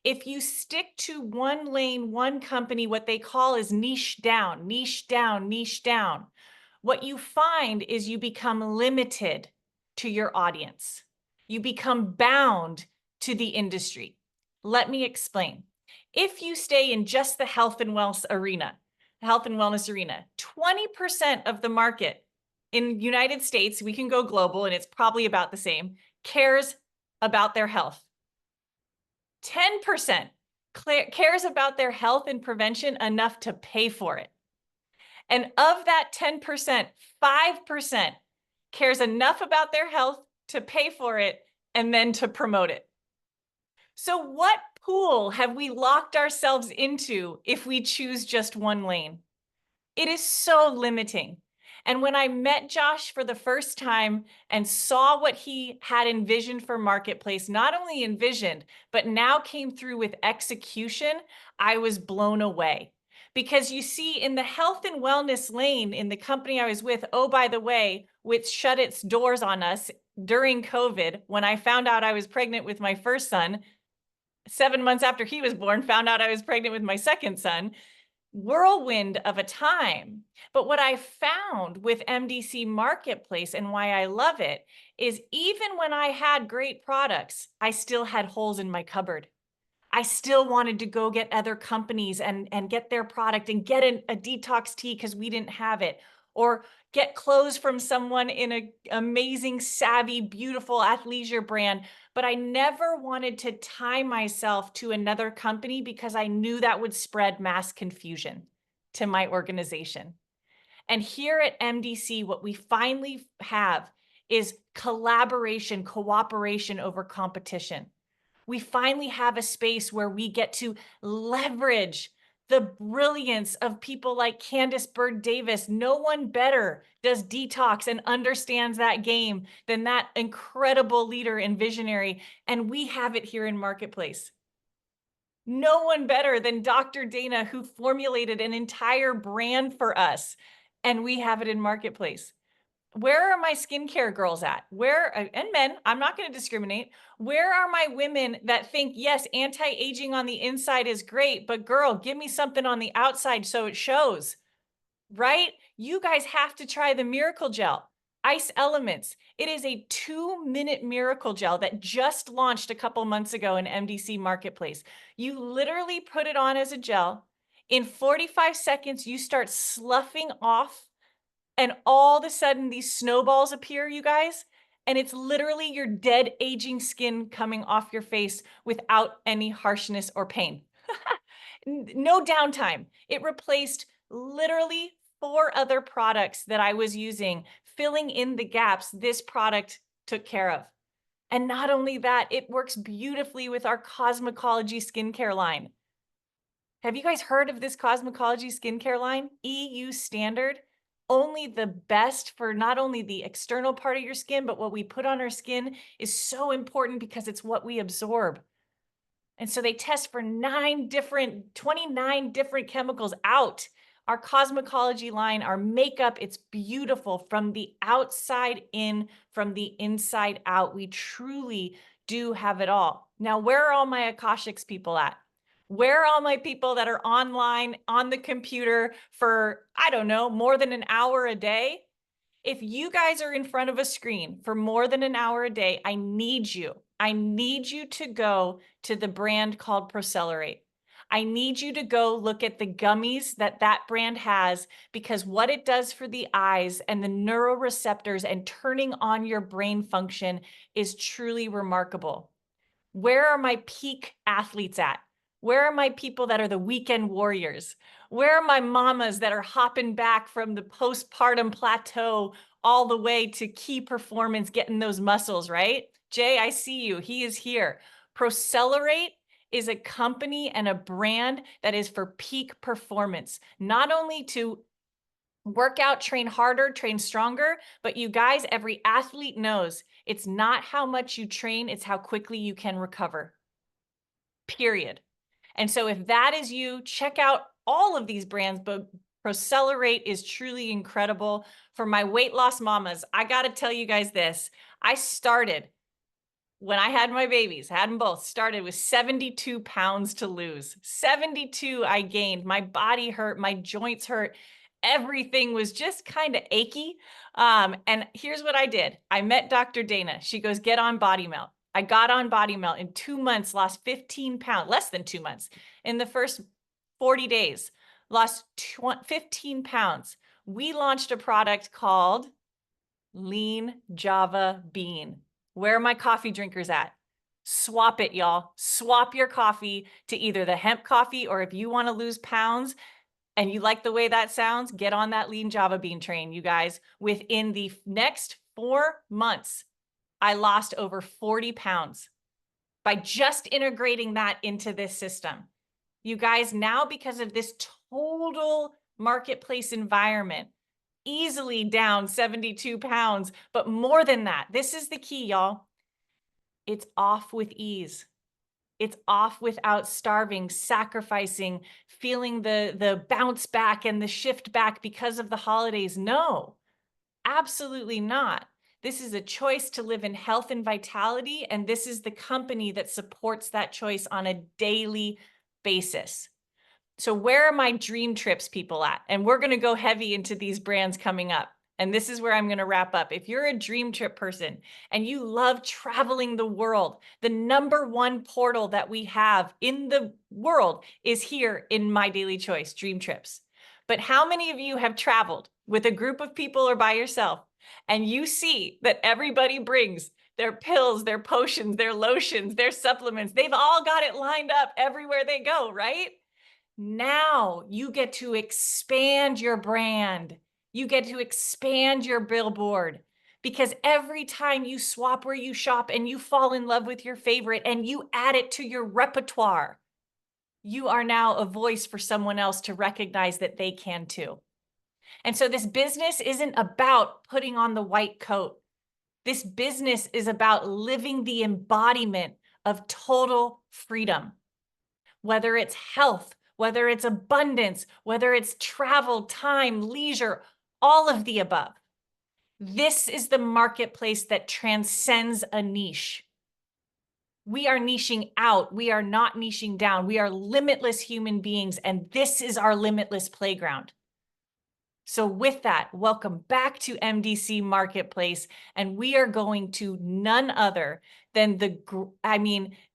If you stick to one lane, one company, what they call is niche down, niche down, niche down. What you find is you become limited to your audience. You become bound to the industry. Let me explain. If you stay in just the health and wellness arena, 20% of the market in United States, we can go global and it's probably about the same, cares about their health. 10% cares about their health and prevention enough to pay for it. And of that 10%, 5% cares enough about their health to pay for it and then to promote it. So what pool have we locked ourselves into if we choose just one lane? It is so limiting. And when I met Josh for the first time and saw what he had envisioned for Marketplace, not only envisioned, but now came through with execution, I was blown away. Because you see, in the health and wellness lane in the company I was with, oh, by the way, which shut its doors on us during COVID, when I found out I was pregnant with my first son, 7 months after he was born, found out I was pregnant with my second son, whirlwind of a time. But what I found with MDC Marketplace and why I love it is even when I had great products, I still had holes in my cupboard. I still wanted to go get other companies and get their product and get a detox tea because we didn't have it, or get clothes from someone in an amazing, savvy, beautiful athleisure brand. But I never wanted to tie myself to another company because I knew that would spread mass confusion to my organization. And here at MDC, what we finally have is collaboration, cooperation over competition. We finally have a space where we get to leverage the brilliance of people like Candace Bird Davis. No one better does detox and understands that game than that incredible leader and visionary. And we have it here in Marketplace. No one better than Dr. Dana, who formulated an entire brand for us. And we have it in Marketplace. Where are my skincare girls at? And men, I'm not going to discriminate. Where are my women that think, yes, anti-aging on the inside is great, but girl, give me something on the outside so it shows, right? You guys have to try the Miracle Gel, Ice Elements. It is a 2-minute miracle gel that just launched a couple months ago in MDC Marketplace. You literally put it on as a gel. In 45 seconds, you start sloughing off. And all of a sudden, these snowballs appear, you guys, and it's literally your dead, aging skin coming off your face without any harshness or pain. No downtime. It replaced literally 4 other products that I was using, filling in the gaps this product took care of. And not only that, it works beautifully with our Cosmetology skincare line. Have you guys heard of this Cosmetology skincare line? EU standard. Only the best for not only the external part of your skin, but what we put on our skin is so important because it's what we absorb. And so they test for 29 different chemicals out. Our Cosmetology line, our makeup, it's beautiful from the outside in, from the inside out. We truly do have it all. Now, where are all my Akashics people at? Where are all my people that are online on the computer for, I don't know, more than an hour a day? If you guys are in front of a screen for more than an hour a day, I need you. I need you to go to the brand called Procelerate. I need you to go look at the gummies that brand has, because what it does for the eyes and the neuroreceptors and turning on your brain function is truly remarkable. Where are my peak athletes at? Where are my people that are the weekend warriors? Where are my mamas that are hopping back from the postpartum plateau all the way to key performance, getting those muscles, right? Jay, I see you. He is here. Procelerate is a company and a brand that is for peak performance, not only to work out, train harder, train stronger, but you guys, every athlete knows it's not how much you train, it's how quickly you can recover. Period. And so if that is you, check out all of these brands, but Procelerate is truly incredible. For my weight loss mamas, I got to tell you guys this. I started when I had my babies, had them both, started with 72 pounds to lose. 72 I gained. My body hurt, my joints hurt. Everything was just kind of achy. And here's what I did. I met Dr. Dana. She goes, get on Body Melt. I got on Body Melt. In 2 months, lost 15 pounds, less than 2 months. In the first 40 days, lost 15 pounds. We launched a product called Lean Java Bean. Where are my coffee drinkers at? Swap it, y'all. Swap your coffee to either the hemp coffee, or if you want to lose pounds and you like the way that sounds, get on that Lean Java Bean train, you guys. Within the next 4 months, I lost over 40 pounds by just integrating that into this system. You guys, now because of this total marketplace environment, easily down 72 pounds, but more than that, this is the key, y'all. It's off with ease. It's off without starving, sacrificing, feeling the bounce back and the shift back because of the holidays. No, absolutely not. This is a choice to live in health and vitality, and this is the company that supports that choice on a daily basis. So where are my dream trips people at? And we're going to go heavy into these brands coming up. And this is where I'm going to wrap up. If you're a dream trip person and you love traveling the world, the #1 portal that we have in the world is here in My Daily Choice, Dream Trips. But how many of you have traveled with a group of people or by yourself, and you see that everybody brings their pills, their potions, their lotions, their supplements? They've all got it lined up everywhere they go, right? Now you get to expand your brand. You get to expand your billboard, because every time you swap where you shop and you fall in love with your favorite and you add it to your repertoire, you are now a voice for someone else to recognize that they can too. And so this business isn't about putting on the white coat. This business is about living the embodiment of total freedom, whether it's health, whether it's abundance, whether it's travel, time, leisure, all of the above. This is the marketplace that transcends a niche. We are niching out. We are not niching down. We are limitless human beings, and this is our limitless playground. So with that, welcome back to MDC Marketplace, and we are going to none other than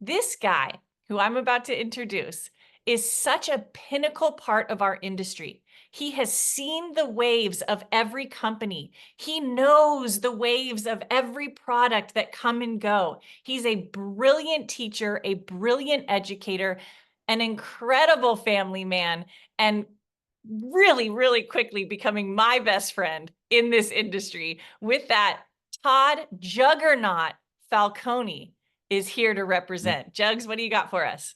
this guy who I'm about to introduce is such a pinnacle part of our industry. He has seen the waves of every company. He knows the waves of every product that come and go. He's a brilliant teacher, a brilliant educator, an incredible family man, and really, really quickly becoming my best friend in this industry. With that, Todd Juggernaut Falcone is here to represent. Jugs, what do you got for us?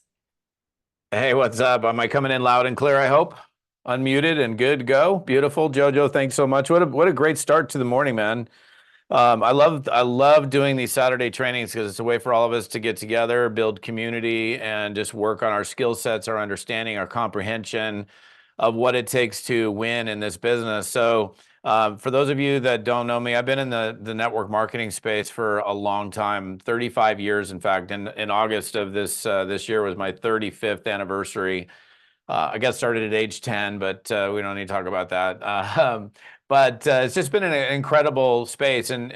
Hey, what's up? Am I coming in loud and clear, I hope? Unmuted and good to go. Beautiful. Jojo, thanks so much. What a great start to the morning, man. I love doing these Saturday trainings because it's a way for all of us to get together, build community, and just work on our skill sets, our understanding, our comprehension of what it takes to win in this business. So for those of you that don't know me, I've been in the network marketing space for a long time, 35 years, in fact. In August of this year was my 35th anniversary. I got started at age 10, but we don't need to talk about that. But it's just been an incredible space. And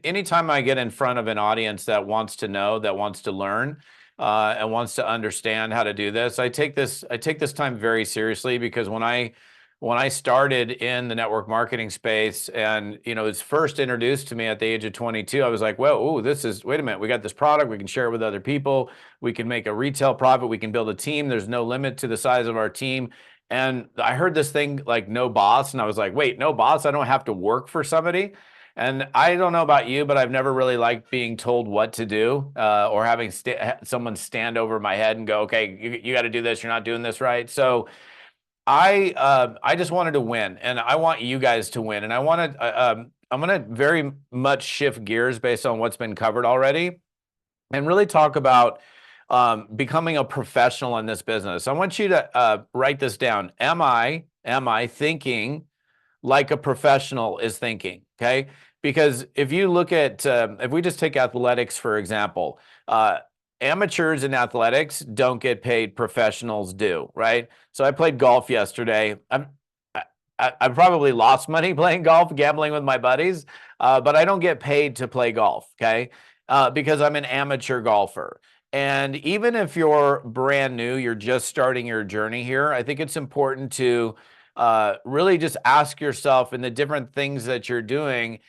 anytime I get in front of an audience that wants to know, that wants to learn, and wants to understand how to do this, I take this time very seriously, because when I started in the network marketing space, and it was first introduced to me at the age of 22, I was like, whoa, wait a minute, we got this product, we can share it with other people, we can make a retail profit, we can build a team, there's no limit to the size of our team. And I heard this thing like no boss, and I was like, wait, no boss? I don't have to work for somebody? And I don't know about you, but I've never really liked being told what to do, or having someone stand over my head and go, okay, you got to do this, you're not doing this right. So I just wanted to win, and I want you guys to win. And I'm going to very much shift gears based on what's been covered already, and really talk about becoming a professional in this business. I want you to write this down. Am I thinking like a professional is thinking, okay? Because if you look at, if we just take athletics, for example, amateurs in athletics don't get paid, professionals do, right? So I played golf yesterday. I probably lost money playing golf, gambling with my buddies, but I don't get paid to play golf, okay? Because I'm an amateur golfer. And even if you're brand new, you're just starting your journey here, I think it's important to really just ask yourself in the different things that you're doing,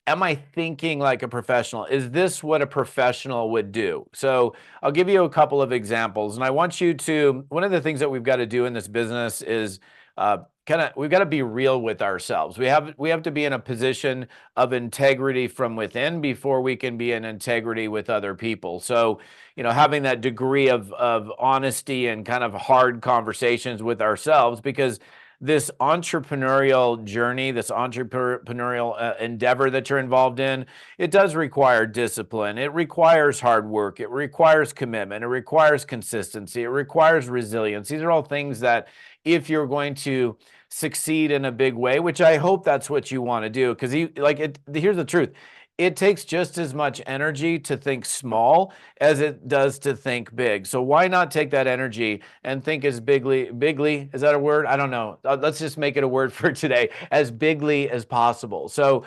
am I thinking like a professional? Is this what a professional would do? So I'll give you a couple of examples. And I want you to, one of the things that we've got to do in this business is we've got to be real with ourselves. We have to be in a position of integrity from within before we can be in integrity with other people. So, having that degree of honesty and kind of hard conversations with ourselves, because this entrepreneurial journey, this entrepreneurial endeavor that you're involved in, it does require discipline. It requires hard work. It requires commitment. It requires consistency. It requires resilience. These are all things that if you're going to succeed in a big way, which I hope that's what you want to do, because here's the truth. It takes just as much energy to think small as it does to think big. So why not take that energy and think as bigly, is that a word? I don't know. Let's just make it a word for today, as bigly as possible. So,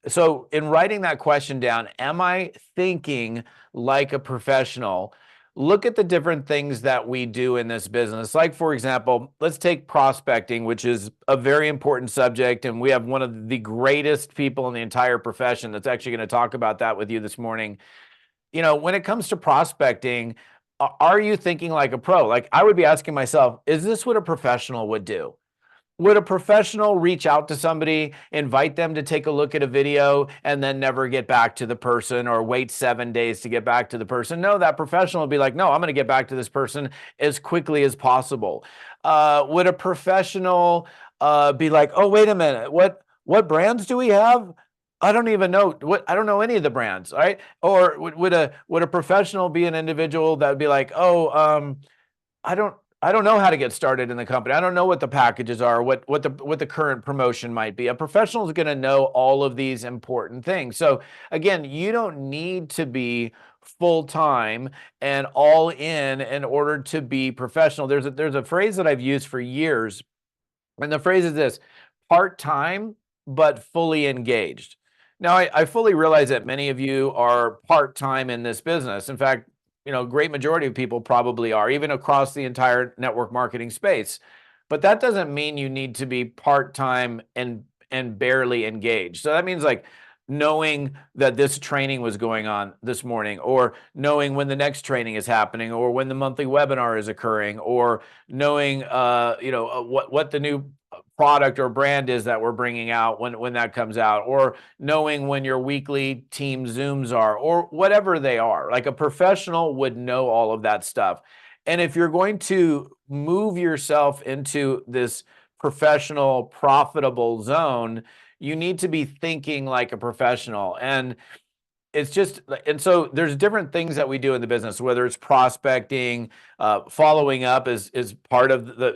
so in writing that question down, am I thinking like a professional? Look at the different things that we do in this business. Like, for example, let's take prospecting, which is a very important subject. And we have one of the greatest people in the entire profession that's actually going to talk about that with you this morning. When it comes to prospecting, are you thinking like a pro? Like, I would be asking myself, is this what a professional would do? Would a professional reach out to somebody, invite them to take a look at a video, and then never get back to the person, or wait 7 days to get back to the person? No, that professional would be like, no, I'm going to get back to this person as quickly as possible. Would a professional be like, oh, wait a minute, what brands do we have? I don't even know I don't know any of the brands, right? Or would a professional be an individual that would be like, oh, I don't know how to get started in the company. I don't know what the packages are, what the current promotion might be. A professional is going to know all of these important things. So again, you don't need to be full-time and all in order to be professional. There's a phrase that I've used for years, and the phrase is this: part-time but fully engaged. Now, I fully realize that many of you are part-time in this business. In fact, great majority of people probably are, even across the entire network marketing space. But that doesn't mean you need to be part-time and barely engaged. So that means like knowing that this training was going on this morning, or knowing when the next training is happening, or when the monthly webinar is occurring, or knowing what the new product or brand is that we're bringing out when that comes out, or knowing when your weekly team Zooms are, or whatever they are. Like, a professional would know all of that stuff. And if you're going to move yourself into this professional, profitable zone, you need to be thinking like a professional. And so there's different things that we do in the business, whether it's prospecting, following up is part of the,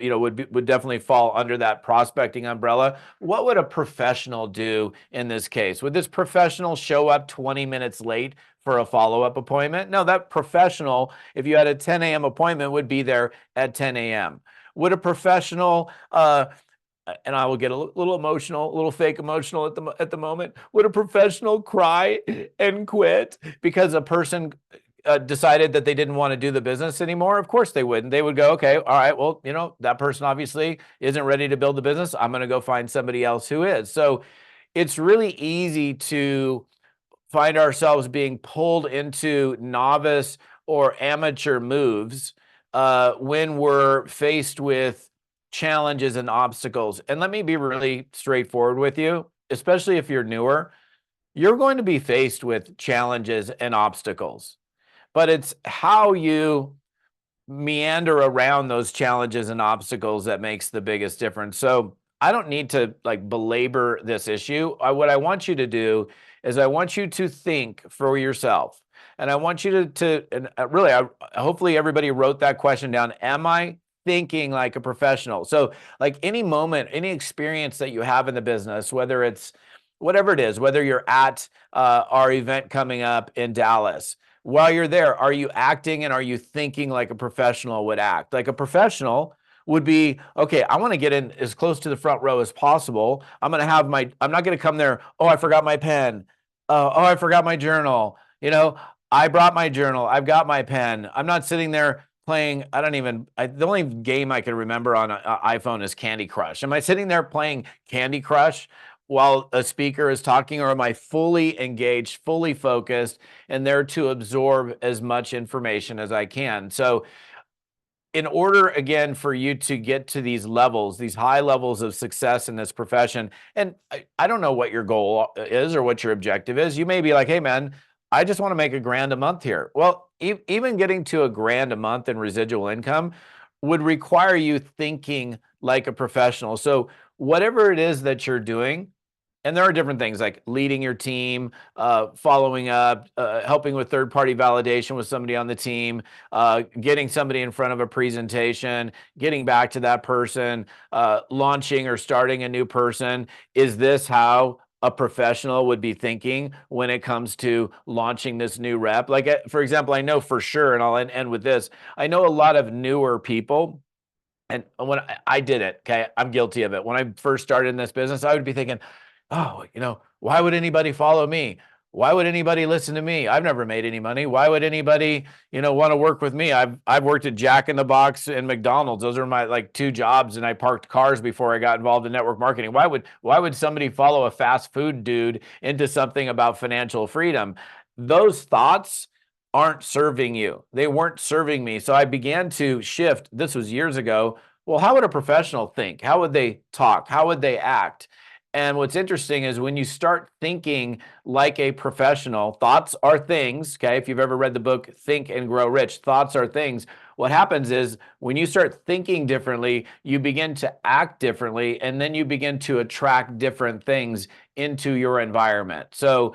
would definitely fall under that prospecting umbrella. What would a professional do in this case? Would this professional show up 20 minutes late for a follow-up appointment? No, that professional, if you had a 10 a.m. appointment, would be there at 10 a.m. Would a professional, and I will get a little emotional, a little fake emotional at the moment. Would a professional cry and quit because a person decided that they didn't want to do the business anymore? Of course they wouldn't. They would go, okay, all right, well, that person obviously isn't ready to build the business. I'm going to go find somebody else who is. So it's really easy to find ourselves being pulled into novice or amateur moves when we're faced with challenges and obstacles. And let me be really straightforward with you, especially if you're newer. You're going to be faced with challenges and obstacles, but it's how you meander around those challenges and obstacles that makes the biggest difference. So I don't need to belabor this issue. What I want you to do is I want you to think for yourself. And I want you hopefully everybody wrote that question down. Am I thinking like a professional. So like any moment, any experience that you have in the business, whether it's whatever it is, whether you're at our event coming up in Dallas, while you're there, are you acting and are you thinking like a professional would act? Like a professional would be, okay, I want to get in as close to the front row as possible. I'm going to have I'm not going to come there. Oh, I forgot my pen. Oh, I forgot my journal. You know, I brought my journal. I've got my pen. I'm not sitting there playing. The only game I can remember on an iPhone is Candy Crush. Am I sitting there playing Candy Crush while a speaker is talking, or am I fully engaged, fully focused, and there to absorb as much information as I can? So in order, again, for you to get to these levels, these high levels of success in this profession, and I don't know what your goal is or what your objective is. You may be like, hey, man, I just want to make $1,000 a month here. Well, even getting to $1,000 a month in residual income would require you thinking like a professional. So whatever it is that you're doing, and there are different things like leading your team, following up, helping with third-party validation with somebody on the team, getting somebody in front of a presentation, getting back to that person, launching or starting a new person. Is this how a professional would be thinking when it comes to launching this new rep? Like, for example, I know for sure, and I'll end with this, I know a lot of newer people. And when I did it, okay, I'm guilty of it. When I first started in this business, I would be thinking, oh, why would anybody follow me? Why would anybody listen to me? I've never made any money. Why would anybody, want to work with me? I've worked at Jack in the Box and McDonald's. Those are my like 2 jobs, and I parked cars before I got involved in network marketing. Why would somebody follow a fast food dude into something about financial freedom? Those thoughts aren't serving you. They weren't serving me. So I began to shift. This was years ago. Well, how would a professional think? How would they talk? How would they act? And what's interesting is when you start thinking like a professional, thoughts are things, okay? If you've ever read the book, Think and Grow Rich, thoughts are things. What happens is when you start thinking differently, you begin to act differently, and then you begin to attract different things into your environment. So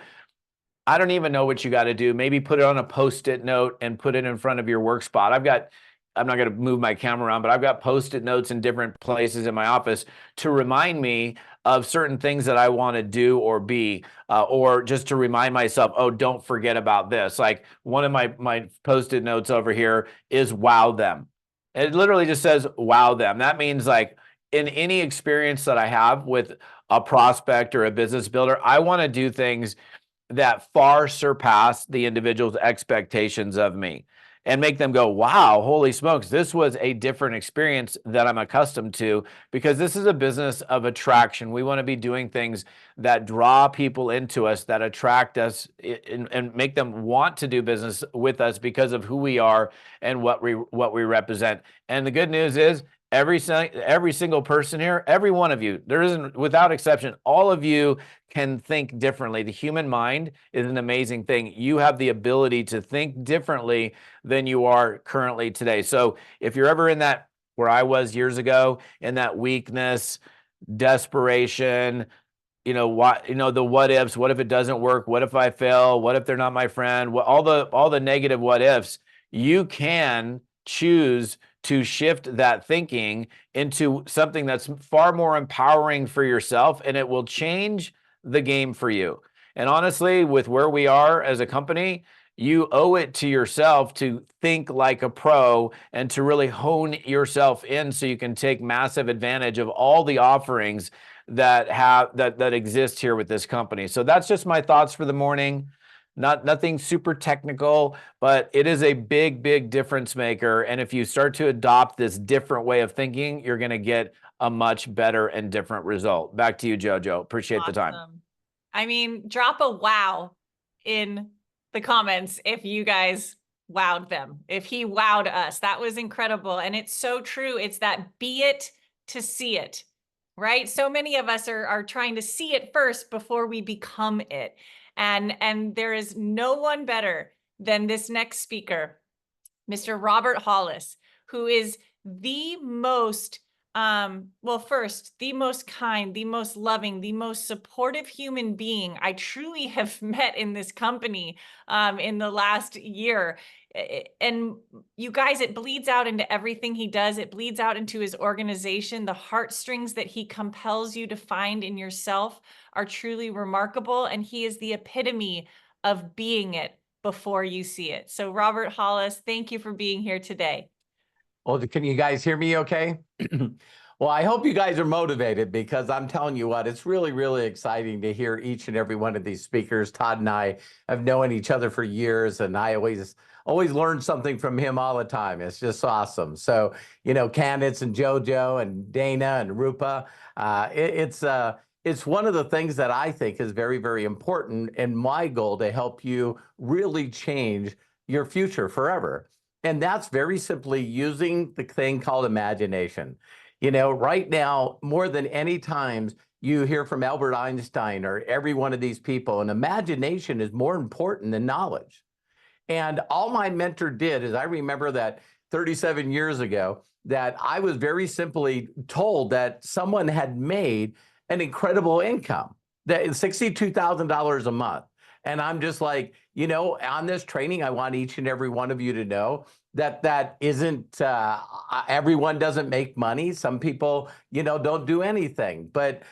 I don't even know what you got to do. Maybe put it on a Post-it note and put it in front of your work spot. I'm not going to move my camera around, but I've got Post-it notes in different places in my office to remind me of certain things that I want to do or be, or just to remind myself, oh, don't forget about this. Like one of my Post-it notes over here is wow them. It literally just says wow them. That means like in any experience that I have with a prospect or a business builder, I want to do things that far surpass the individual's expectations of me and make them go, wow, holy smokes, this was a different experience that I'm accustomed to, because this is a business of attraction. We want to be doing things that draw people into us, that attract us and make them want to do business with us because of who we are and what we represent. And the good news is every single person here, every one of you, there isn't, without exception, all of you can think differently. The human mind is an amazing thing. You have the ability to think differently than you are currently today. So if you're ever in that, where I was years ago, in that weakness, desperation, the what ifs, what if it doesn't work? What if I fail? What if they're not my friend? All the negative what ifs, you can choose to shift that thinking into something that's far more empowering for yourself, and it will change the game for you. And honestly, with where we are as a company, you owe it to yourself to think like a pro and to really hone yourself in so you can take massive advantage of all the offerings that exist here with this company. So that's just my thoughts for the morning. Nothing super technical, but it is a big, big difference maker. And if you start to adopt this different way of thinking, you're going to get a much better and different result. Back to you, Jojo. Appreciate the time. I mean, drop a wow in the comments if you guys wowed them. If he wowed us, that was incredible. And it's so true. It's that be it to see it, right? So many of us are trying to see it first before we become it. And there is no one better than this next speaker, Mr. Robert Hollis, who is the most Well, first, the most kind, the most loving, the most supportive human being I truly have met in this company in the last year. And you guys, it bleeds out into everything he does. It bleeds out into his organization. The heartstrings that he compels you to find in yourself are truly remarkable. And he is the epitome of being it before you see it. So Robert Hollis, thank you for being here today. Well, can you guys hear me okay? Well, I hope you guys are motivated, because I'm telling you what, it's really, really exciting to hear each and every one of these speakers. Todd and I have known each other for years, and I always learn something from him all the time. It's just awesome. So, you know, Candace and JoJo and Dana and Rupa, it's one of the things that I think is very, very important, and my goal to help you really change your future forever. And that's very simply using the thing called imagination. You know, right now, more than any times, you hear from Albert Einstein or every one of these people, and imagination is more important than knowledge. And all my mentor did is, I remember that 37 years ago, that I was very simply told that someone had made an incredible income, that is $62,000 a month. And I'm just like, you know, on this training, I want each and every one of you to know that that isn't, everyone doesn't make money. Some people, you know, don't do anything. But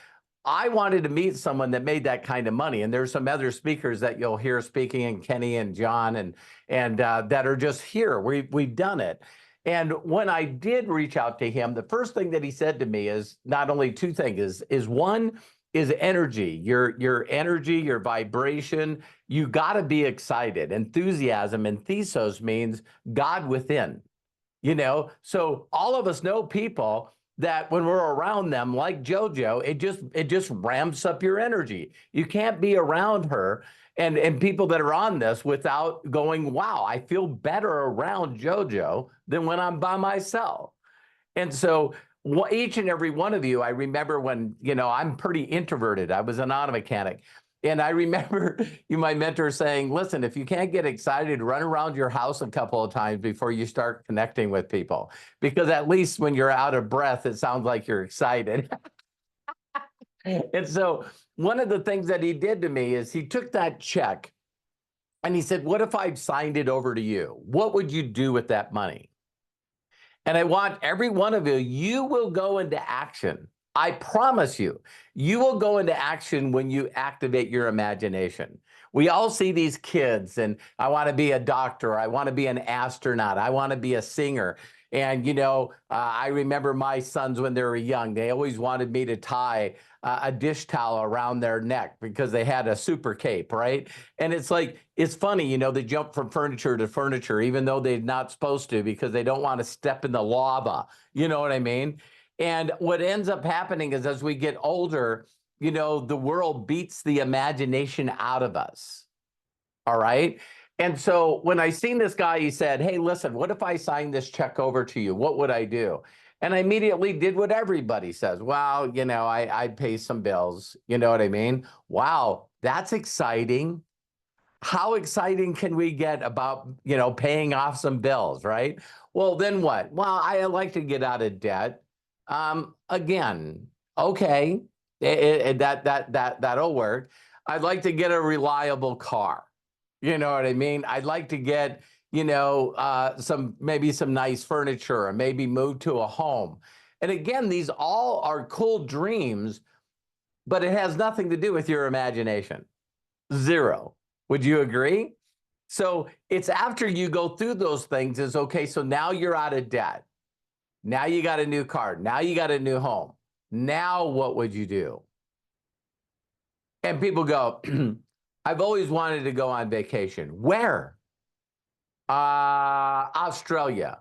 I wanted to meet someone that made that kind of money. And there's some other speakers that you'll hear speaking, and Kenny and John, and that are just here. We've done it. And when I did reach out to him, the first thing that he said to me is not only two things, is one, is energy, your energy, your vibration. You got to be excited. Enthusiasm and thesos means God within, you know? So all of us know people that when we're around them, like JoJo, it just ramps up your energy. You can't be around her and people that are on this without going, wow, I feel better around JoJo than when I'm by myself. And so each and every one of you, I remember when, you know, I'm pretty introverted. I was an auto mechanic. And I remember my mentor saying, listen, if you can't get excited, run around your house a couple of times before you start connecting with people. Because at least when you're out of breath, it sounds like you're excited. And so one of the things that he did to me is he took that check and he said, what if I signed it over to you? What would you do with that money? And I want every one of you, you will go into action. I promise you, you will go into action when you activate your imagination. We all see these kids, and I want to be a doctor, I want to be an astronaut, I want to be a singer. And, you know, I remember my sons when they were young, they always wanted me to tie a dish towel around their neck because they had a super cape, right? And it's like, it's funny, you know, they jump from furniture to furniture, even though they're not supposed to, because they don't want to step in the lava. You know what I mean? And what ends up happening is as we get older, you know, the world beats the imagination out of us. All right. And so when I seen this guy, he said, hey, listen, what if I sign this check over to you? What would I do? And I immediately did what everybody says. Well, you know, I'd pay some bills. You know what I mean? Wow, that's exciting. How exciting can we get about, you know, paying off some bills, right? Well, then what? Well, I like to get out of debt. Again, okay, that'll work. I'd like to get a reliable car. You know what I mean? I'd like to get, you know, maybe some nice furniture, or maybe move to a home. And again, these all are cool dreams, but it has nothing to do with your imagination. Zero. Would you agree? So it's after you go through those things is, okay, so now you're out of debt. Now you got a new car. Now you got a new home. Now what would you do? And people go, I've always wanted to go on vacation. Where? Australia.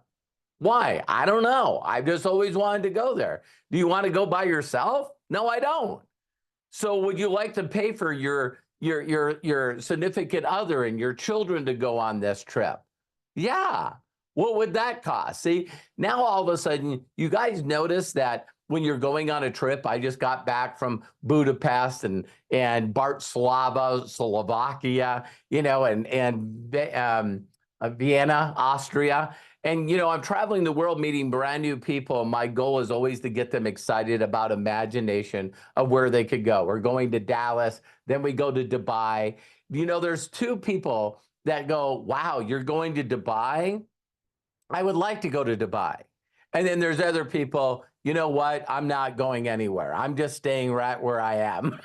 Why? I don't know. I've just always wanted to go there. Do you want to go by yourself? No, I don't. So would you like to pay for your significant other and your children to go on this trip? Yeah. What would that cost? See, now all of a sudden, you guys notice that when you're going on a trip, I just got back from Budapest and Bratislava, Slovakia, you know, and Vienna, Austria. And, you know, I'm traveling the world meeting brand new people. My goal is always to get them excited about imagination of where they could go. We're going to Dallas, then we go to Dubai. You know, there's two people that go, wow, you're going to Dubai? I would like to go to Dubai. And then there's other people, you know what? I'm not going anywhere. I'm just staying right where I am.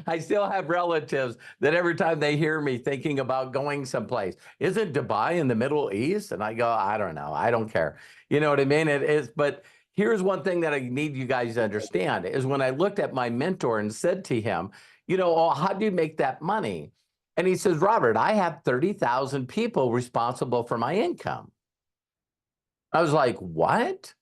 I still have relatives that every time they hear me thinking about going someplace, isn't Dubai in the Middle East? And I go, I don't know. I don't care. You know what I mean? It is. But here's one thing that I need you guys to understand is when I looked at my mentor and said to him, you know, oh, how do you make that money? And he says, Robert, I have 30,000 people responsible for my income. I was like, what?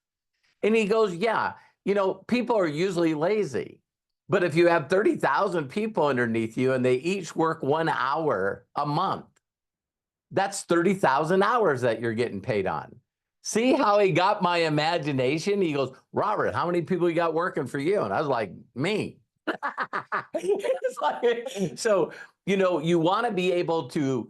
And he goes, yeah, you know, people are usually lazy. But if you have 30,000 people underneath you and they each work 1 hour a month, that's 30,000 hours that you're getting paid on. See how he got my imagination? He goes, Robert, how many people you got working for you? And I was like, me. It's like, so, you know, you want to be able to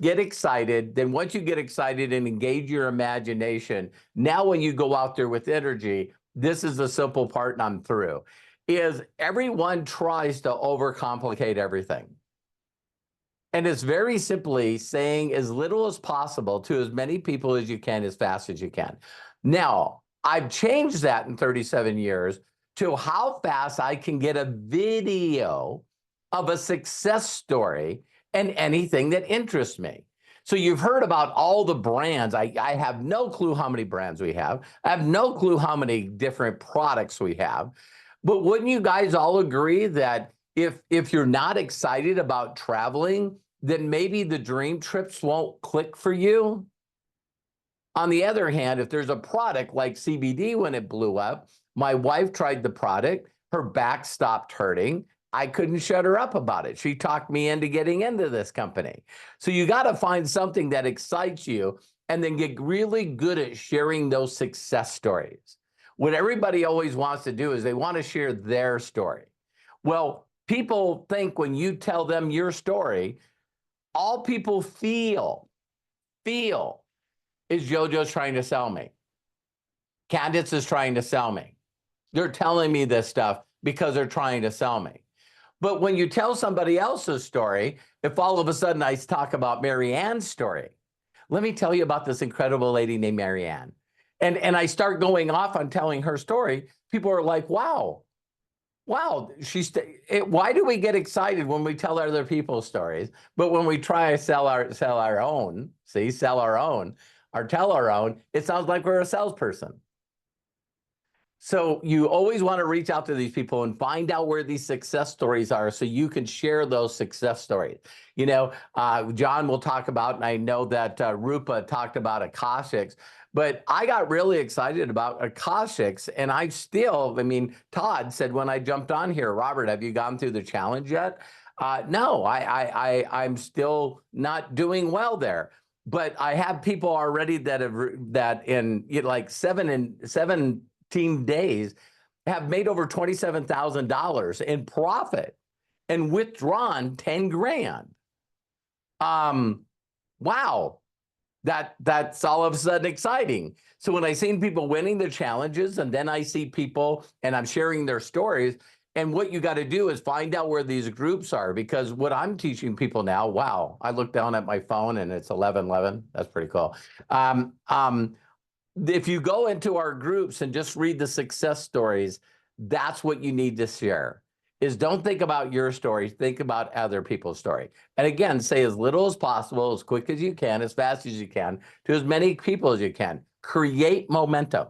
get excited. Then once you get excited and engage your imagination, now when you go out there with energy, this is the simple part and I'm through, is everyone tries to overcomplicate everything. And it's very simply saying as little as possible to as many people as you can, as fast as you can. Now, I've changed that in 37 years to how fast I can get a video of a success story and anything that interests me. So you've heard about all the brands. I have no clue how many brands we have. I have no clue how many different products we have. But wouldn't you guys all agree that if you're not excited about traveling, then maybe the dream trips won't click for you? On the other hand, if there's a product like CBD, when it blew up, my wife tried the product, her back stopped hurting. I couldn't shut her up about it. She talked me into getting into this company. So you got to find something that excites you and then get really good at sharing those success stories. What everybody always wants to do is they want to share their story. Well, people think when you tell them your story, all people feel is JoJo's trying to sell me. Candace is trying to sell me. They're telling me this stuff because they're trying to sell me. But when you tell somebody else's story, if all of a sudden I talk about Mary Ann's story, let me tell you about this incredible lady named Mary Ann. And I start going off on telling her story, people are like, wow, why do we get excited when we tell other people's stories? But when we try to sell our own, or tell our own, it sounds like we're a salesperson. So you always want to reach out to these people and find out where these success stories are so you can share those success stories. You know, John will talk about, and I know that Rupa talked about Akashics, but I got really excited about Akashics, and I mean, Todd said when I jumped on here, Robert, have you gone through the challenge yet? No, I'm still not doing well there. But I have people already that in like 17 days have made over $27,000 in profit and withdrawn 10 grand. Wow. That's all of a sudden exciting. So when I seen people winning the challenges, and then I see people and I'm sharing their stories, and what you got to do is find out where these groups are, because what I'm teaching people now, wow, I look down at my phone and it's 11:11. That's pretty cool. If you go into our groups and just read the success stories, that's what you need to share. Is don't think about your story, think about other people's story. And again, say as little as possible, as quick as you can, as fast as you can, to as many people as you can. Create momentum.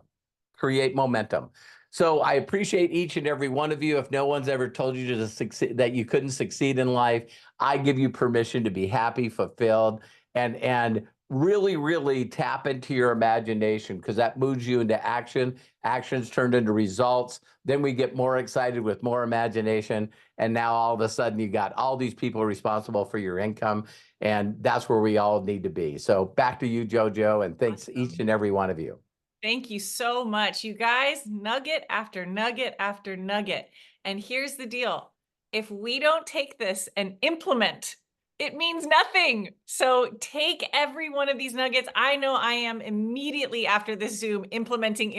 Create momentum. So I appreciate each and every one of you. If no one's ever told you to succeed, that you couldn't succeed in life, I give you permission to be happy, fulfilled, and really, really tap into your imagination, because that moves you into action. Actions turned into results. Then we get more excited with more imagination. And now all of a sudden you got all these people responsible for your income. And that's where we all need to be. So back to you, JoJo, and thanks each and every one of you. Thank you so much, you guys. Nugget after nugget after nugget. And here's the deal. If we don't take this and implement it means nothing. So take every one of these nuggets. I know I am immediately after this Zoom implementing.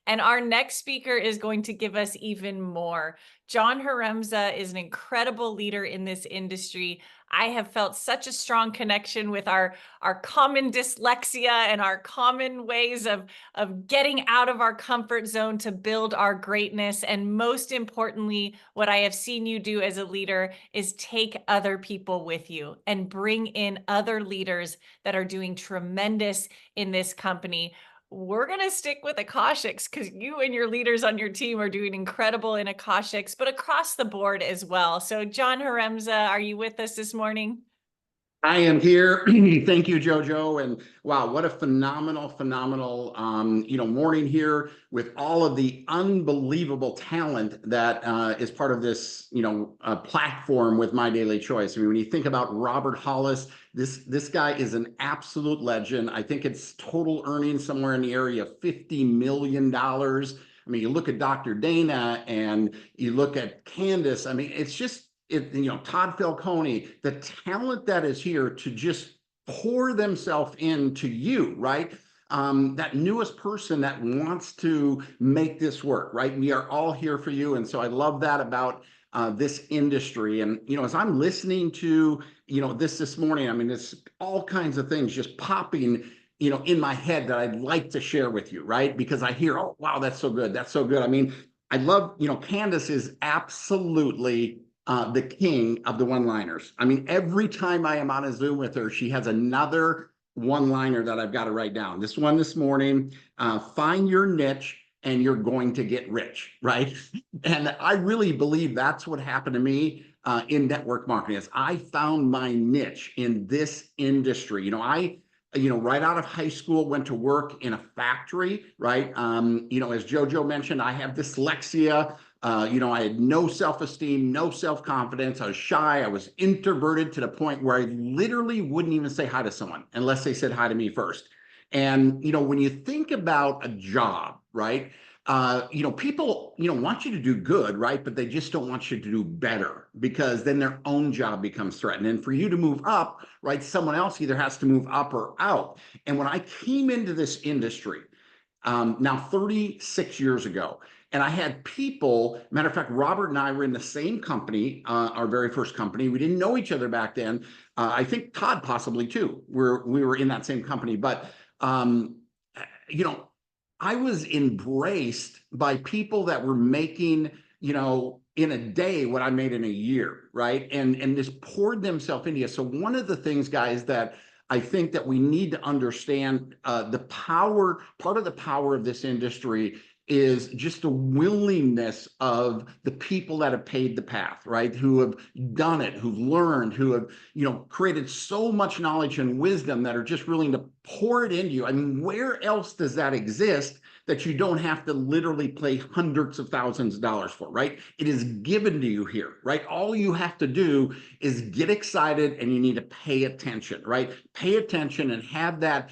And our next speaker is going to give us even more. John Haremza is an incredible leader in this industry. I have felt such a strong connection with our common dyslexia and our common ways of getting out of our comfort zone to build our greatness. And most importantly, what I have seen you do as a leader is take other people with you and bring in other leaders that are doing tremendous in this company. We're going to stick with Akashics because you and your leaders on your team are doing incredible in Akashics, but across the board as well. So John Haremza, are you with us this morning? I am here. Thank you, JoJo. And wow, what a phenomenal morning here with all of the unbelievable talent that is part of this, platform with My Daily Choice. I mean, when you think about Robert Hollis, this guy is an absolute legend. I think it's total earnings somewhere in the area of $50 million. I mean, you look at Dr. Dana and you look at Candace. I mean, it's just, Todd Falcone, the talent that is here to just pour themselves into you, right? That newest person that wants to make this work, right? We are all here for you. And so I love that about this industry. And, as I'm listening to, this morning, I mean, it's all kinds of things just popping, in my head that I'd like to share with you, right? Because I hear, oh, wow, that's so good. That's so good. I mean, I love, Candace is absolutely the king of the one-liners. I mean, every time I am on a Zoom with her, she has another one-liner that I've got to write down. This one this morning, find your niche and you're going to get rich, right? And I really believe that's what happened to me in network marketing is I found my niche in this industry. I right out of high school, went to work in a factory, right? As JoJo mentioned, I have dyslexia. I had no self-esteem, no self-confidence. I was shy. I was introverted to the point where I literally wouldn't even say hi to someone unless they said hi to me first. And, when you think about a job, right? People, want you to do good, right? But they just don't want you to do better because then their own job becomes threatened. And for you to move up, right, someone else either has to move up or out. And when I came into this industry, now 36 years ago, and I had people, matter of fact, Robert and I were in the same company, our very first company. We didn't know each other back then. I think Todd possibly too. We were in that same company. But, I was embraced by people that were making, in a day what I made in a year, right? And just poured themselves into you. So one of the things, guys, that I think that we need to understand part of the power of this industry is just the willingness of the people that have paved the path, right? Who have done it, who've learned, who have, created so much knowledge and wisdom that are just willing to pour it into you. I mean, where else does that exist that you don't have to literally pay hundreds of thousands of dollars for, right? It is given to you here, right? All you have to do is get excited and you need to pay attention, right? Pay attention and have that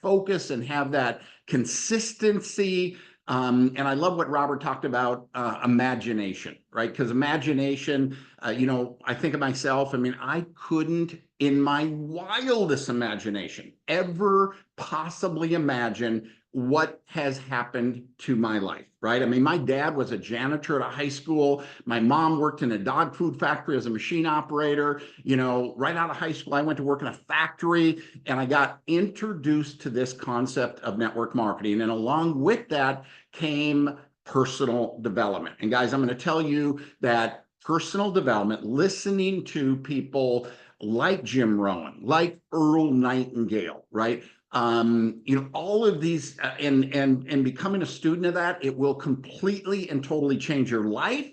focus and have that consistency. And I love what Robert talked about, imagination, right? Because imagination, I think of myself, I mean, I couldn't in my wildest imagination ever possibly imagine what has happened to my life, right? I mean, my dad was a janitor at a high school. My mom worked in a dog food factory as a machine operator. Right out of high school, I went to work in a factory and I got introduced to this concept of network marketing. And along with that came personal development. And guys, I'm going to tell you that personal development, listening to people like Jim Rohn, like Earl Nightingale, right? All of these and becoming a student of that, it will completely and totally change your life.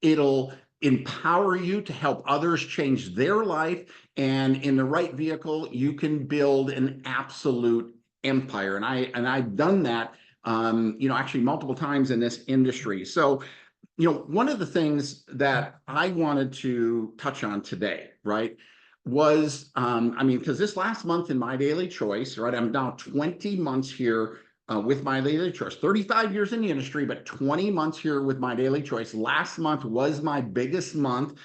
It'll empower you to help others change their life. And in the right vehicle, you can build an absolute empire. And I've done that, actually multiple times in this industry. So, one of the things that I wanted to touch on today, right, was, because this last month in My Daily Choice, right, I'm now 20 months here with My Daily Choice, 35 years in the industry, but 20 months here with My Daily Choice. Last month was my biggest month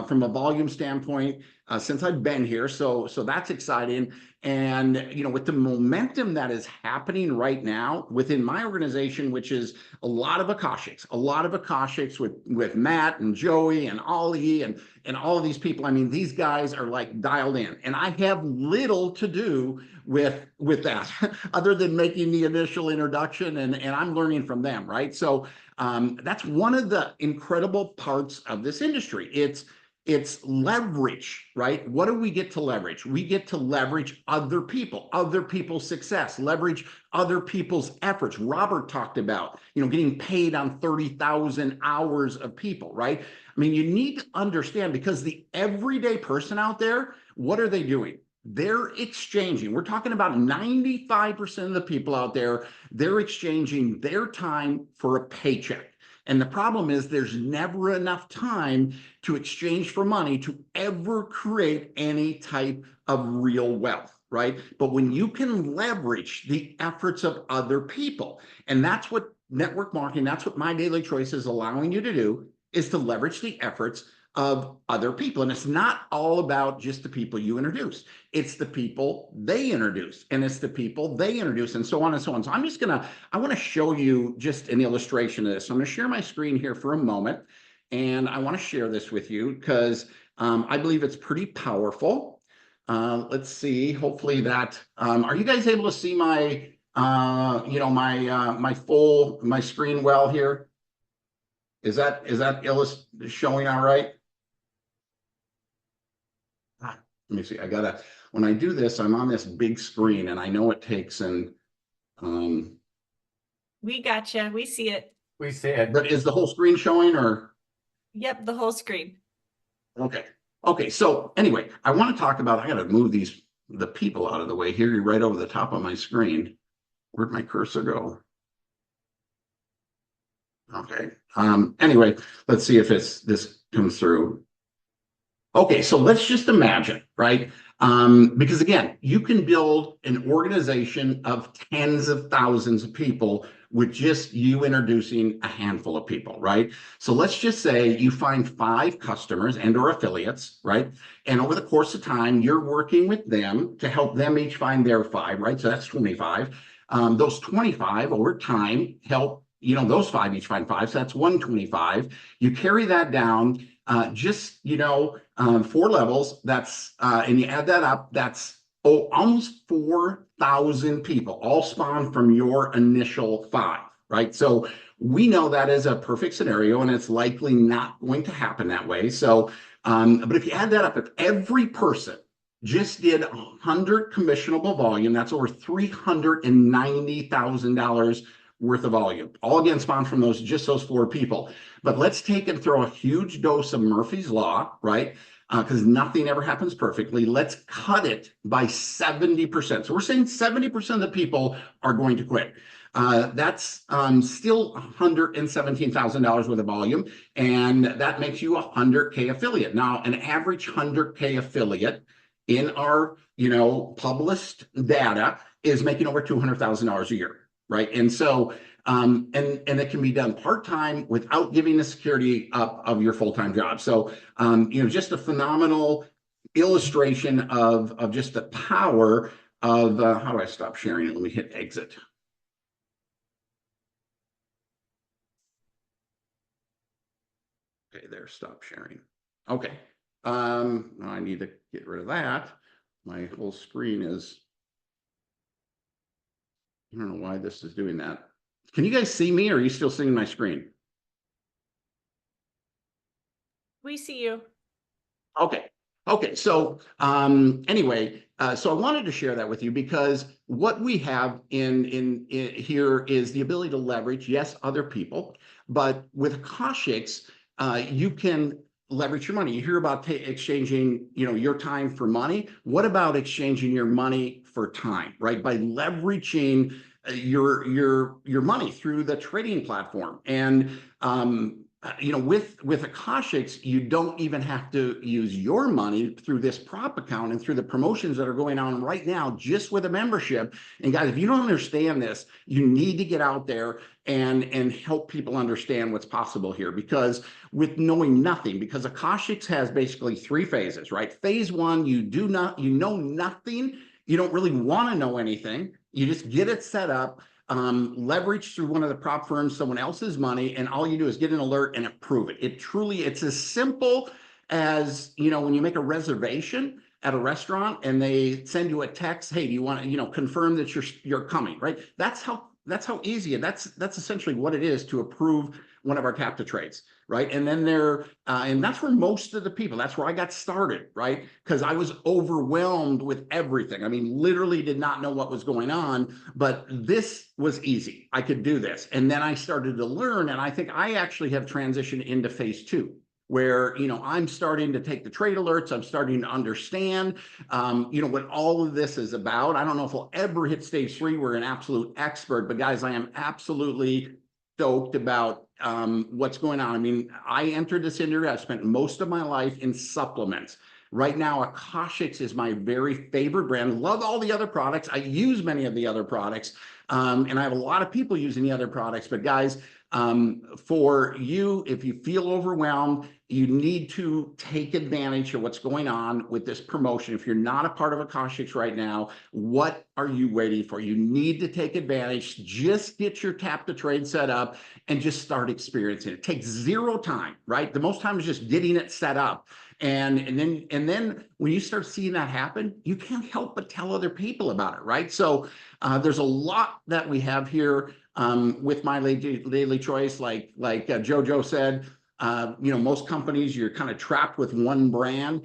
from a volume standpoint since I've been here. So that's exciting. And, you know, with the momentum that is happening right now within my organization, which is a lot of Akashics with Matt and Joey and Ollie and all of these people. I mean, these guys are like dialed in, and I have little to do with that other than making the initial introduction, and I'm learning from them, right? So that's one of the incredible parts of this industry. It's leverage, right? What do we get to leverage? We get to leverage other people, other people's success, leverage other people's efforts. Robert talked about, you know, getting paid on 30,000 hours of people, right? I mean, you need to understand, because the everyday person out there, what are they doing? They're exchanging. We're talking about 95% of the people out there, they're exchanging their time for a paycheck. And the problem is there's never enough time to exchange for money to ever create any type of real wealth, right? But when you can leverage the efforts of other people, and that's what network marketing, that's what My Daily Choice is allowing you to do, is to leverage the efforts of other people. And it's not all about just the people you introduce. It's the people they introduce, and it's the people they introduce, and so on and so on. So I want to show you just an illustration of this. So I'm going to share my screen here for a moment, and I want to share this with you because I believe it's pretty powerful. Let's see, hopefully that, are you guys able to see my, my screen well here? Is that showing all right? Let me see. When I do this, I'm on this big screen, and I know it takes We gotcha. We see it. We see it. but is the whole screen showing, or? Yep, the whole screen. Okay. So anyway, I want to talk about, I got to move the people out of the way here. You're right over the top of my screen. Where'd my cursor go? Okay. Anyway, let's see if this comes through. Okay, so let's just imagine, right? Because again, you can build an organization of tens of thousands of people with just you introducing a handful of people, right? So let's just say you find 5 customers and or affiliates, right? And over the course of time, you're working with them to help them each find their 5, right? So that's 25. Those 25 over time help, you know, those 5 each find 5. So that's 125. You carry that down, 4 levels, that's, and you add that up, that's almost 4,000 people, all spawned from your initial 5, right? So we know that is a perfect scenario, and it's likely not going to happen that way. So, but if you add that up, if every person just did 100 commissionable volume, that's over $390,000 worth of volume, all again spawned from those 4 people. But let's take and throw a huge dose of Murphy's Law, right? Because nothing ever happens perfectly. Let's cut it by 70%. So we're saying 70% of the people are going to quit. That's still $117,000 worth of volume, and that makes you a 100K affiliate. Now, an average 100K affiliate in our, published data is making over $200,000 a year. Right. And so, and it can be done part-time without giving the security up of your full-time job. So, just a phenomenal illustration of just the power of, how do I stop sharing it? Let me hit exit. Okay, there, stop sharing. Okay. Now I need to get rid of that. My whole screen is, I don't know why this is doing that. Can you guys see me, or are you still seeing my screen? We see you. Okay. So anyway, so I wanted to share that with you because what we have in here is the ability to leverage, yes, other people, but with Akashics, you can leverage your money. You hear about exchanging, your time for money. What about exchanging your money for time, right? By leveraging your money through the trading platform. And with Akashics, you don't even have to use your money through this prop account and through the promotions that are going on right now, just with a membership. And guys, if you don't understand this, you need to get out there and help people understand what's possible here, because with knowing nothing, because Akashics has basically 3 phases, right? Phase 1, you know nothing. You don't really want to know anything. You just get it set up. Leverage through one of the prop firms, someone else's money, and all you do is get an alert and approve it. It's as simple as, when you make a reservation at a restaurant and they send you a text, hey, do you want to, confirm that you're coming, right? That's how easy, and that's essentially what it is to approve one of our captive trades, right? And then and that's where most of the people, that's where I got started, right? Because I was overwhelmed with everything. I mean, literally did not know what was going on, but this was easy. I could do this. And then I started to learn, and I think I actually have transitioned into phase 2. Where, I'm starting to take the trade alerts. I'm starting to understand, what all of this is about. I don't know if we'll ever hit stage 3. We're an absolute expert, but guys, I am absolutely stoked about what's going on. I mean, I entered this industry. I've spent most of my life in supplements. Right now, Akashics is my very favorite brand. Love all the other products. I use many of the other products, and I have a lot of people using the other products. But guys, for you, if you feel overwhelmed, you need to take advantage of what's going on with this promotion. If you're not a part of Akashics right now, what are you waiting for? You need to take advantage. Just get your tap to trade set up and just start experiencing it. It takes 0 time, right? The most time is just getting it set up. And then when you start seeing that happen, you can't help but tell other people about it, right? So there's a lot that we have here with My Daily Choice, like JoJo said. Most companies, you're kind of trapped with one brand.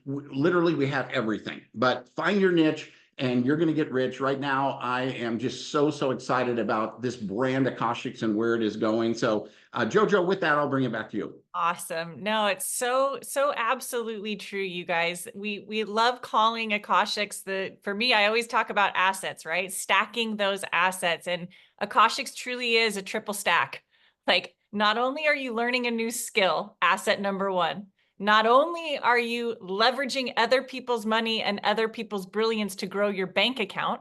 Literally we have everything, but find your niche and you're going to get rich. Right now, I am just so excited about this brand Akashics and where it is going. So JoJo, with that, I'll bring it back to you. Awesome. No, it's so absolutely true, you guys. We love calling Akashics for me, I always talk about assets, right? Stacking those assets, and Akashics truly is a triple stack. Like, not only are you learning a new skill, asset number 1, not only are you leveraging other people's money and other people's brilliance to grow your bank account,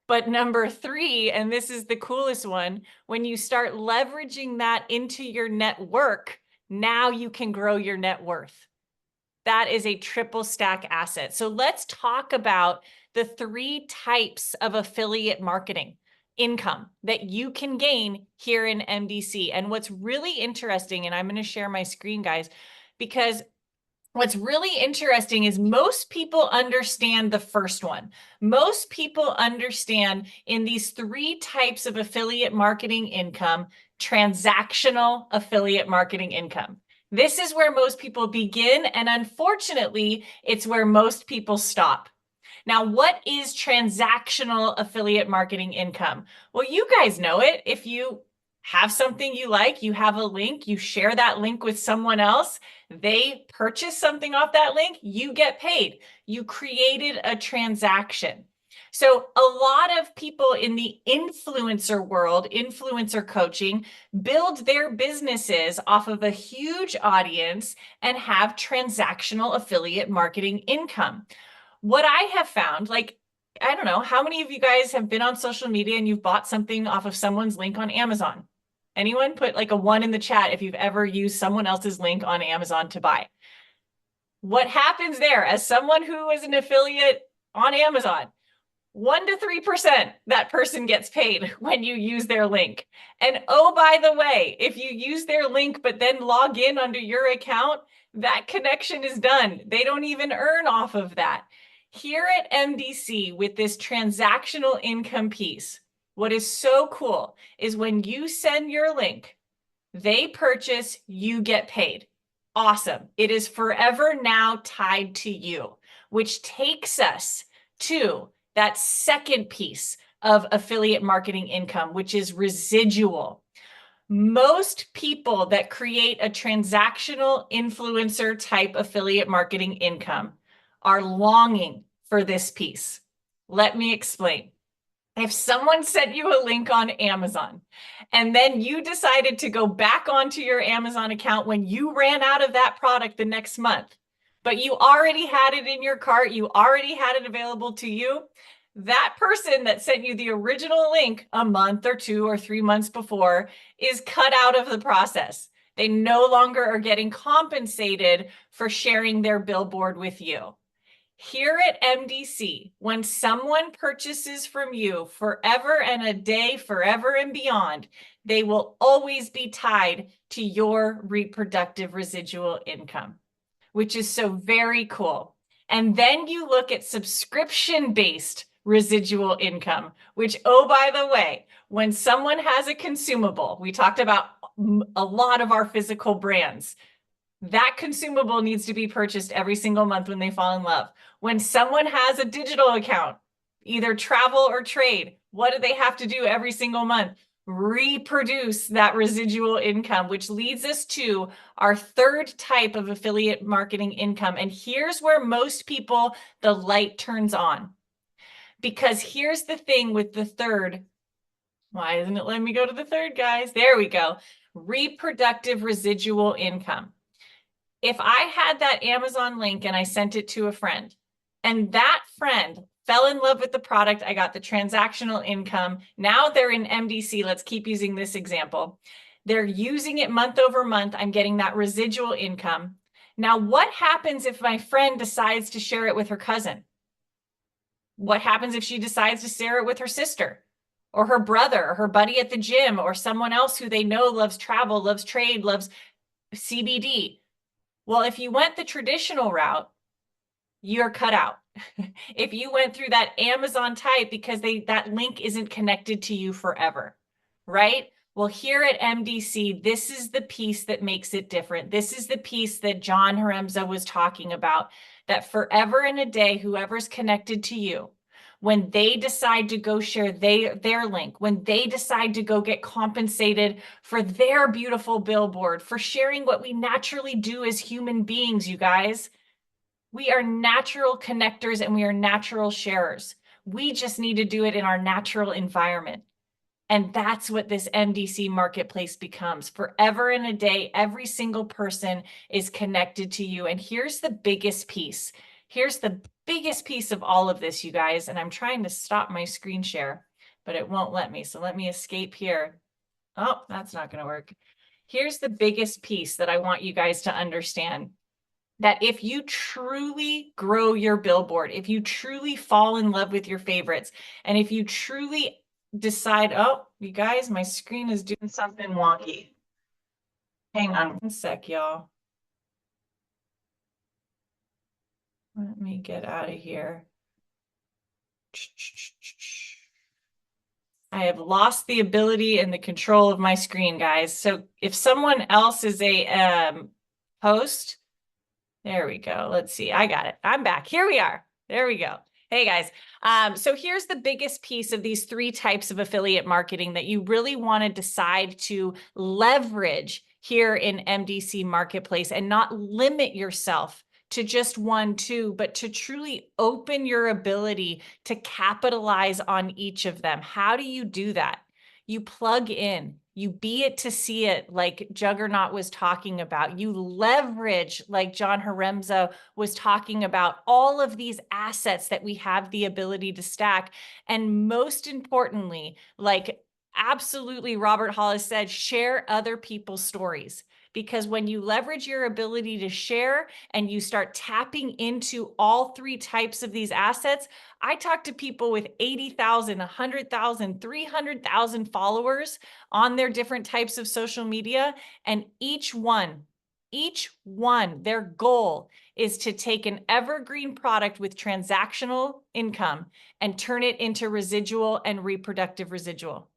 but number 3, and this is the coolest one, when you start leveraging that into your network, now you can grow your net worth. That is a triple stack asset. So let's talk about the 3 types of affiliate marketing income that you can gain here in MDC. And what's really interesting, and I'm going to share my screen, guys, because what's really interesting is most people understand the first one. Most people understand in these 3 types of affiliate marketing income, transactional affiliate marketing income. This is where most people begin, and unfortunately, it's where most people stop. Now, what is transactional affiliate marketing income? Well, you guys know it. If you have something you like, you have a link, you share that link with someone else, they purchase something off that link, you get paid. You created a transaction. So a lot of people in the influencer world, influencer coaching, build their businesses off of a huge audience and have transactional affiliate marketing income. What I have found, like, I don't know, how many of you guys have been on social media and you've bought something off of someone's link on Amazon? Anyone? Put like a 1 in the chat if you've ever used someone else's link on Amazon to buy. What happens there, as someone who is an affiliate on Amazon, 1 to 3% that person gets paid when you use their link. And oh, by the way, if you use their link but then log in under your account, that connection is done. They don't even earn off of that. Here at MDC, with this transactional income piece, what is so cool is when you send your link, they purchase, you get paid. Awesome. It is forever now tied to you, which takes us to that second piece of affiliate marketing income, which is residual. Most people that create a transactional influencer type affiliate marketing income are longing for this piece. Let me explain. If someone sent you a link on Amazon and then you decided to go back onto your Amazon account when you ran out of that product the next month, but you already had it in your cart, you already had it available to you, that person that sent you the original link a month or 2 or 3 months before is cut out of the process. They no longer are getting compensated for sharing their billboard with you. Here at MDC, when someone purchases from you forever and a day, forever and beyond, they will always be tied to your reproductive residual income, which is so very cool. And then you look at subscription-based residual income, which, oh, by the way, when someone has a consumable, we talked about a lot of our physical brands, that consumable needs to be purchased every single month when they fall in love. When someone has a digital account, either travel or trade, what do they have to do every single month? Reproduce that residual income, which leads us to our third type of affiliate marketing income. And here's where most people, the light turns on. Because here's the thing with the third. Why isn't it letting me go to the third, guys? There we go. Reproductive residual income. If I had that Amazon link and I sent it to a friend, and that friend fell in love with the product, I got the transactional income. Now they're in MDC. Let's keep using this example. They're using it month over month. I'm getting that residual income. Now, what happens if my friend decides to share it with her cousin? What happens if she decides to share it with her sister or her brother or her buddy at the gym or someone else who they know loves travel, loves trade, loves CBD? Well, if you went the traditional route, you're cut out. If you went through that Amazon type because that link isn't connected to you forever, right? Well, here at MDC, this is the piece that makes it different. This is the piece that John Haremza was talking about, that forever and a day, whoever's connected to you, when they decide to go share their link, when they decide to go get compensated for their beautiful billboard, for sharing what we naturally do as human beings, you guys. We are natural connectors and we are natural sharers. We just need to do it in our natural environment. And that's what this MDC marketplace becomes. Forever and a day, every single person is connected to you. And here's the biggest piece. Here's the biggest piece of all of this, you guys. And I'm trying to stop my screen share, but it won't let me. So let me escape here. Oh, that's not going to work. Here's the biggest piece that I want you guys to understand. That if you truly grow your billboard, if you truly fall in love with your favorites, and if you truly decide, oh, you guys, my screen is doing something wonky. Hang on one sec, y'all. Let me get out of here. I have lost the ability and the control of my screen, guys. So if someone else is a host, there we go. Let's see. I got it. I'm back. Here we are. There we go. Hey guys. So here's the biggest piece of these 3 types of affiliate marketing that you really want to decide to leverage here in MDC Marketplace and not limit yourself to just 1, 2, but to truly open your ability to capitalize on each of them. How do you do that? You plug in. You be it to see it, like Juggernaut was talking about. You leverage, like John Haremza was talking about, all of these assets that we have the ability to stack. And most importantly, like absolutely Robert Hollis said, share other people's stories. Because when you leverage your ability to share and you start tapping into all 3 types of these assets, I talk to people with 80,000, 100,000, 300,000 followers on their different types of social media. And each one, their goal is to take an evergreen product with transactional income and turn it into residual and reproductive residual.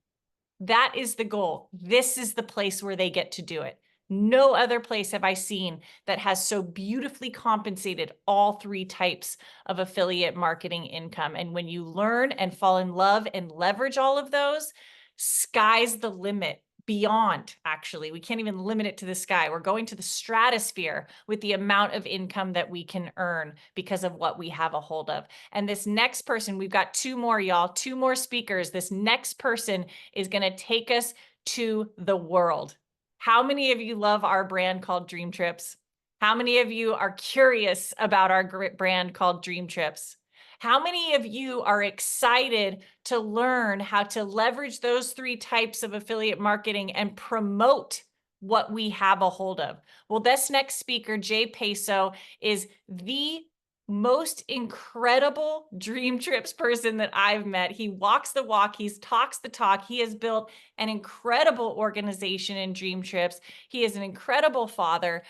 That is the goal. This is the place where they get to do it. No other place have I seen that has so beautifully compensated all 3 types of affiliate marketing income. And when you learn and fall in love and leverage all of those, sky's the limit. beyond, actually. We can't even limit it to the sky. We're going to the stratosphere with the amount of income that we can earn because of what we have a hold of. And this next person, we've got two more, y'all, two more speakers. This next person is going to take us to the world. How many of you love our brand called Dream Trips? How many of you are curious about our brand called Dream Trips? How many of you are excited to learn how to leverage those 3 types of affiliate marketing and promote what we have a hold of? Well, this next speaker, Jay Peso, is the most incredible Dream Trips person that I've met. He walks the walk, he talks the talk. He has built an incredible organization in Dream Trips. He is an incredible father.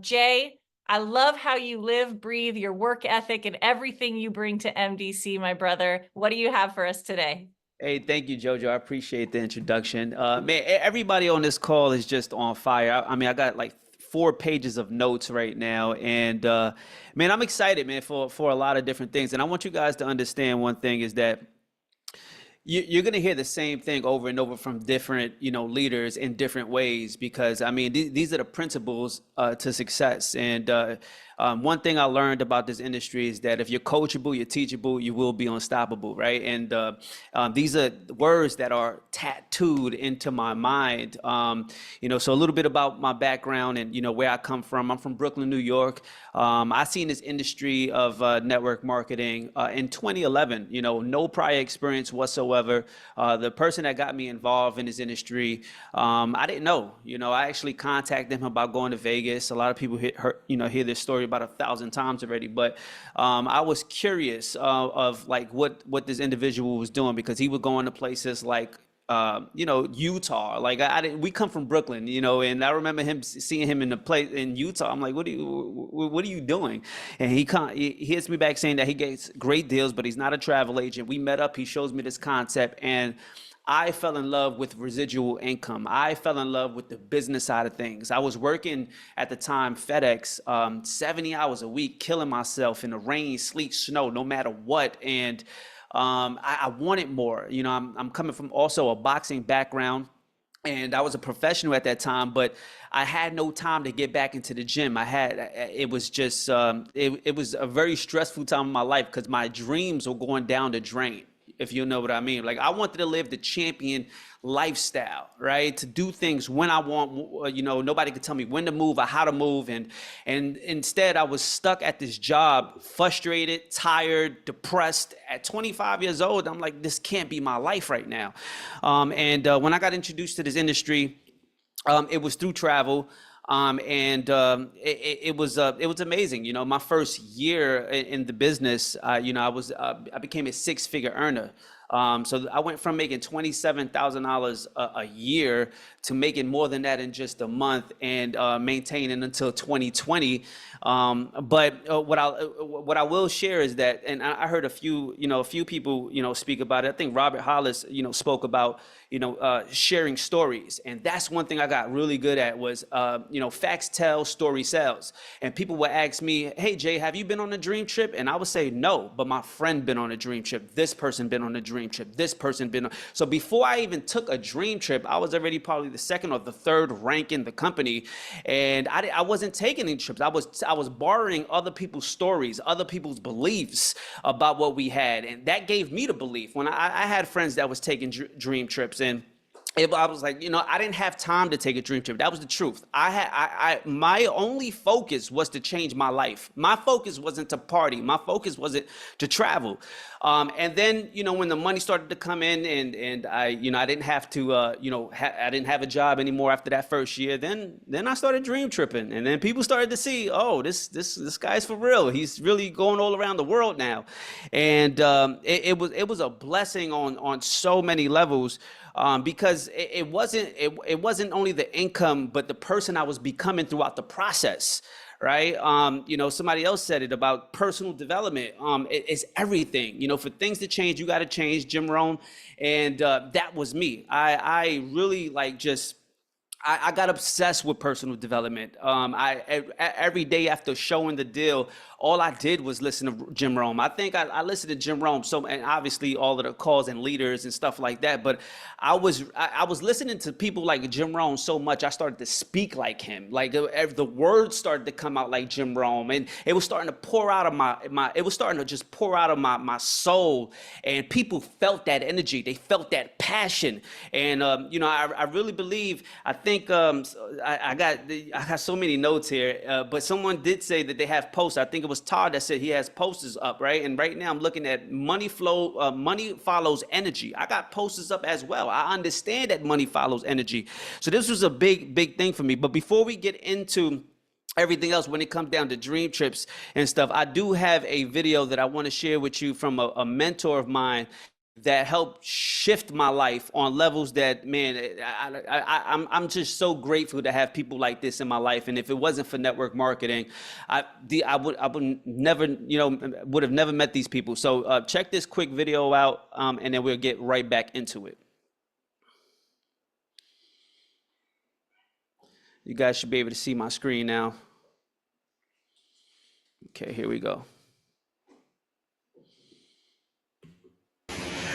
Jay, I love how you live, breathe, your work ethic, and everything you bring to MDC, my brother. What do you have for us today? Hey, thank you, Jojo. I appreciate the introduction. Man, everybody on this call is just on fire. I mean, I got like 4 pages of notes right now, and man, I'm excited, man, for a lot of different things. And I want you guys to understand one thing is that you're going to hear the same thing over and over from different, leaders in different ways, because I mean, these are the principles to success. And one thing I learned about this industry is that if you're coachable, you're teachable, you will be unstoppable, right? And these are words that are tattooed into my mind. So a little bit about my background and, where I come from. I'm from Brooklyn, New York. I seen this industry of network marketing in 2011, no prior experience whatsoever. The person that got me involved in this industry, I didn't know. I actually contacted him about going to Vegas. A lot of people hear this story about 1,000 times already, but I was curious of like what this individual was doing, because he would go into places like Utah. Like we come from Brooklyn, and I remember seeing him in the place in Utah. I'm like, what are you doing? And he hits me back saying that he gets great deals, but he's not a travel agent. We met up, he shows me this concept, and I fell in love with residual income. I fell in love with the business side of things. I was working at the time, FedEx, 70 hours a week, killing myself in the rain, sleet, snow, no matter what. And I wanted more. I'm coming from also a boxing background, and I was a professional at that time, but I had no time to get back into the gym. It was just, it was a very stressful time in my life, because my dreams were going down the drain, if you know what I mean. Like, I wanted to live the champion lifestyle, right? To do things when I want, nobody could tell me when to move or how to move. And instead I was stuck at this job, frustrated, tired, depressed. At 25 years old, I'm like, this can't be my life right now. When I got introduced to this industry, it was through travel. It was amazing. My first year in the business, I became a 6-figure earner. So I went from making $27,000 a year to making more than that in just a month, and maintaining until 2020. But what I will share is that, and I heard a few people, speak about it. I think Robert Hollis, spoke about, sharing stories. And that's one thing I got really good at was, facts tell, story sells. And people would ask me, hey, Jay, have you been on a dream trip? And I would say, no, but my friend been on a dream trip. This person been on a dream trip. This person been on. So before I even took a dream trip, I was already probably the 2nd or the 3rd rank in the company. And I wasn't taking any trips. I was borrowing other people's stories, other people's beliefs about what we had. And that gave me the belief. When I had friends that was taking dream trips, and I was like, I didn't have time to take a dream trip. That was the truth. My only focus was to change my life. My focus wasn't to party. My focus wasn't to travel. And then, when the money started to come in, and I didn't have to, I didn't have a job anymore after that first year. Then I started dream tripping, and then people started to see, oh, this guy's for real. He's really going all around the world now, and it was a blessing on so many levels. Because it wasn't only the income, but the person I was becoming throughout the process, right? Somebody else said it about personal development. It's everything. For things to change, you got to change. Jim Rohn, and that was me. I really just I got obsessed with personal development. Every day after showing the deal, all I did was listen to Jim Rome. I think I listened to Jim Rome so, and obviously all of the calls and leaders and stuff like that. But I was listening to people like Jim Rome so much, I started to speak like him. Like the words started to come out like Jim Rome, and it was starting to pour out of my. It was starting to just pour out of my soul, and people felt that energy. They felt that passion, and I really believe. I think I got so many notes here, but someone did say that they have posts. I think it was Todd that said he has posters up, right? And right now I'm looking at money flow, money follows energy. I got posters up as well. I understand that money follows energy. So this was a big thing for me. But before we get into everything else, when it comes down to dream trips and stuff, I do have a video that I want to share with you from a mentor of mine that helped shift my life on levels that, man, I'm just so grateful to have people like this in my life. And if it wasn't for network marketing, I would never, would have never met these people. So check this quick video out, and then we'll get right back into it. You guys should be able to see my screen now. Okay, here we go.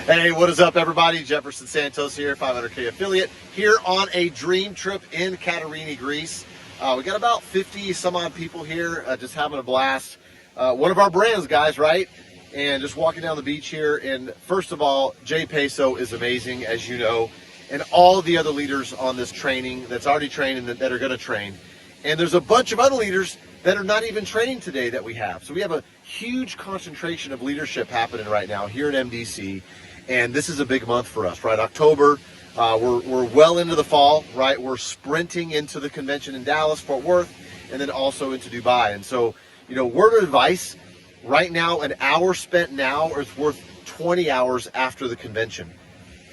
Hey, what is up, everybody? Jefferson Santos here, 500K affiliate, here on a dream trip in Katerini, Greece. We got about 50 some odd people here, just having a blast. One of our brands, guys, right? And just walking down the beach here. And first of all, Jay Peso is amazing, as you know, and all the other leaders on this training that's already trained and that are going to train. And there's a bunch of other leaders that are not even training today that we have. So we have a huge concentration of leadership happening right now here at MDC. And this is a big month for us, right? October, we're well into the fall, right? We're sprinting into the convention in Dallas, Fort Worth, and then also into Dubai. And so, word of advice, right now, an hour spent now is worth 20 hours after the convention.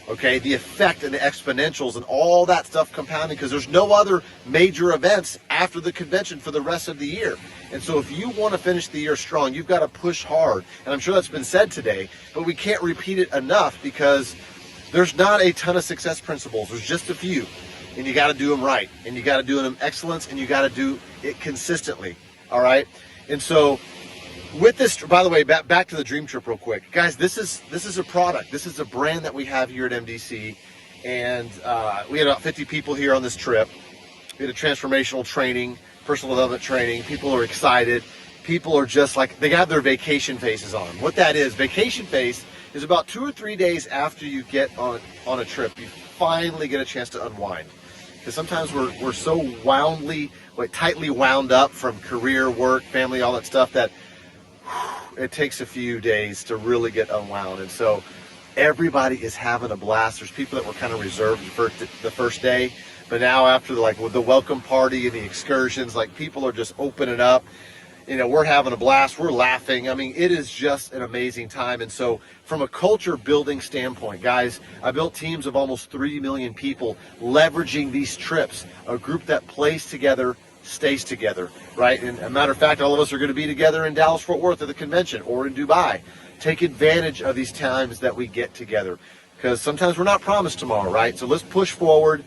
Okay, the effect and the exponentials and all that stuff compounding, because there's no other major events after the convention for the rest of the year. And so if you want to finish the year strong, you've got to push hard. And I'm sure that's been said today, but we can't repeat it enough because there's not a ton of success principles. There's just a few, and you got to do them right, and you got to do them excellence, and you got to do it consistently. All right. And so with this, by the way, back to the dream trip real quick, guys. This is a product. This is a brand that we have here at MDC, and we had about 50 people here on this trip. We had a transformational training, personal development training. People are excited. People are just like, they have their vacation faces on. What that is, vacation face is about 2 or 3 days after you get on a trip, you finally get a chance to unwind. Because sometimes we're so tightly wound up from career, work, family, all that stuff that it takes a few days to really get unwound. And so everybody is having a blast. There's people that were kind of reserved for the first day, but now after with the welcome party and the excursions, people are just opening up. We're having a blast. We're laughing. I mean, it is just an amazing time. And so from a culture building standpoint, guys, I built teams of almost 3 million people leveraging these trips, a group that plays together, stays together, right? And a matter of fact, all of us are going to be together in Dallas, Fort Worth at the convention or in Dubai. Take advantage of these times that we get together, because sometimes we're not promised tomorrow, right? So let's push forward.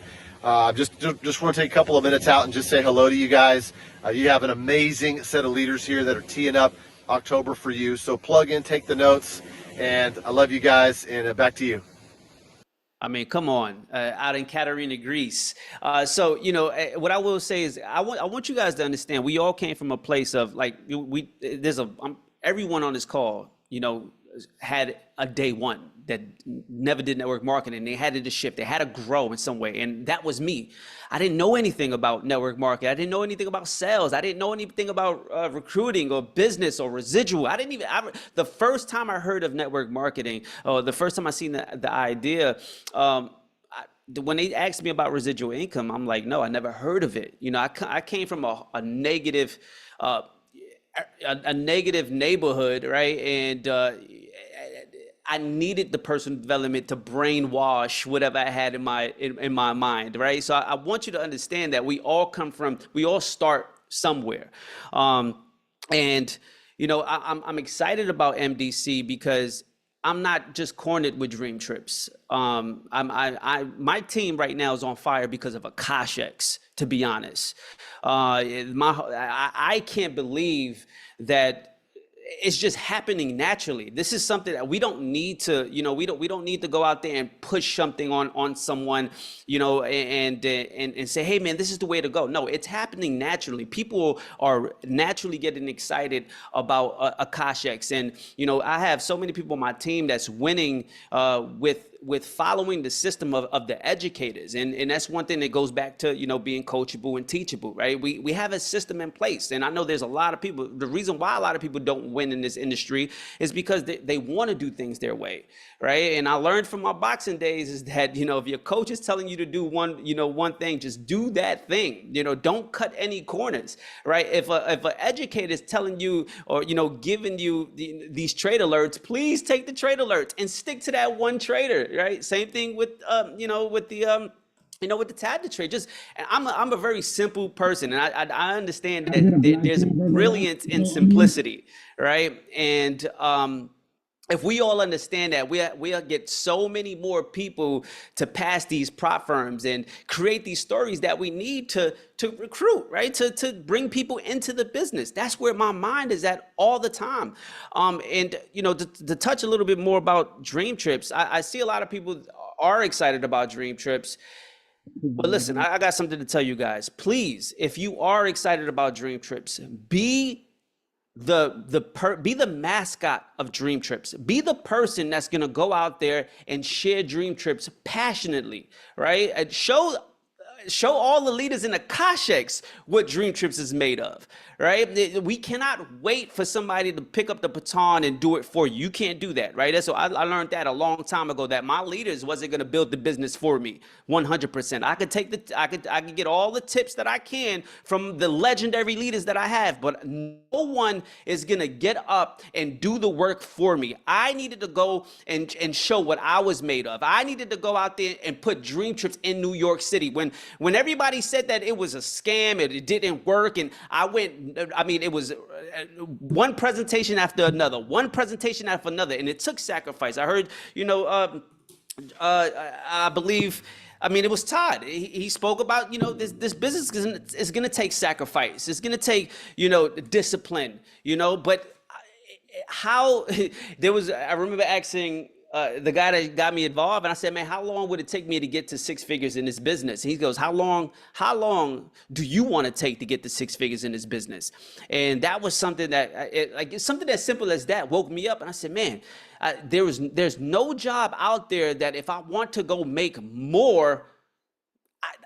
Just want to take a couple of minutes out and just say hello to you guys. You have an amazing set of leaders here that are teeing up October for you. So plug in, take the notes, and I love you guys, and back to you. I mean, come on, out in Katerini, Greece. So, what I will say is I want you guys to understand, we all came from a place of everyone on this call, had a day one that never did network marketing. They had to shift. They had to grow in some way. And that was me. I didn't know anything about network marketing. I didn't know anything about sales. I didn't know anything about recruiting or business or residual. The first time I heard of network marketing, or the first time I seen the idea, when they asked me about residual income, I'm like, no, I never heard of it. I came from a negative, a negative neighborhood, right? And I needed the personal development to brainwash whatever I had in my mind, right? So I want you to understand that we all start somewhere. I'm excited about MDC because I'm not just cornered with dream trips. My team right now is on fire because of Akashex, to be honest. I can't believe that it's just happening naturally. This is something that we don't need to, we don't need to go out there and push something on someone, and say, hey man, this is the way to go. No, it's happening naturally. People are naturally getting excited about Akashex, and I have so many people on my team that's winning with following the system of the educators. And that's one thing that goes back to, being coachable and teachable, right? We have a system in place. And I know there's a lot of people, the reason why a lot of people don't win in this industry is because they want to do things their way, right? And I learned from my boxing days is that, if your coach is telling you to do one thing, just do that thing. Don't cut any corners, right? If an educator is telling you or, giving you these trade alerts, please take the trade alerts and stick to that one trader. Right. Same thing with, with the tab to trade. Just, I'm a very simple person, and I understand that there's brilliance in simplicity, right? And if we all understand that, we'll get so many more people to pass these prop firms and create these stories that we need to recruit, right? To bring people into the business. That's where my mind is at all the time. And to touch a little bit more about dream trips, I see a lot of people are excited about dream trips. But listen, I got something to tell you guys. Please, if you are excited about dream trips, be the mascot of dream trips. Be the person that's going to go out there and share dream trips passionately, right? And show all the leaders in Akashex what dream trips is made of, right? We cannot wait for somebody to pick up the baton and do it for you. You can't do that, right? So I learned that a long time ago, that my leaders wasn't going to build the business for me 100%. I could get all the tips that I can from the legendary leaders that I have, but no one is going to get up and do the work for me. I needed to go and show what I was made of. I needed to go out there and put dream trips in New York City. When everybody said that it was a scam and it didn't work, and it was one presentation after another, and it took sacrifice. I heard, I believe, it was Todd. He spoke about, this business is going to take sacrifice. It's going to take, discipline, but how I remember asking the guy that got me involved, and I said, man, how long would it take me to get to six figures in this business? And he goes, how long do you want to take to get to six figures in this business? And that was something that something as simple as that woke me up. And I said, man, there's no job out there that if I want to go make more,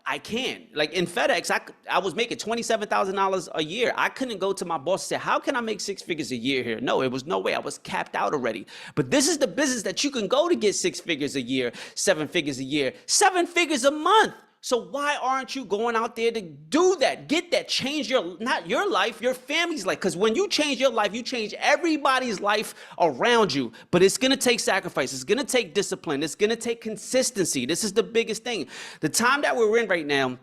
I can. Like in FedEx, I was making $27,000 a year. I couldn't go to my boss and say, how can I make six figures a year here? No, it was no way. I was capped out already. But this is the business that you can go to get six figures a year, 7 figures a year, 7 figures a month. So why aren't you going out there to do that? Get that, change not your life, your family's life. Because when you change your life, you change everybody's life around you. But it's going to take sacrifice. It's going to take discipline. It's going to take consistency. This is the biggest thing. The time that we're in right now,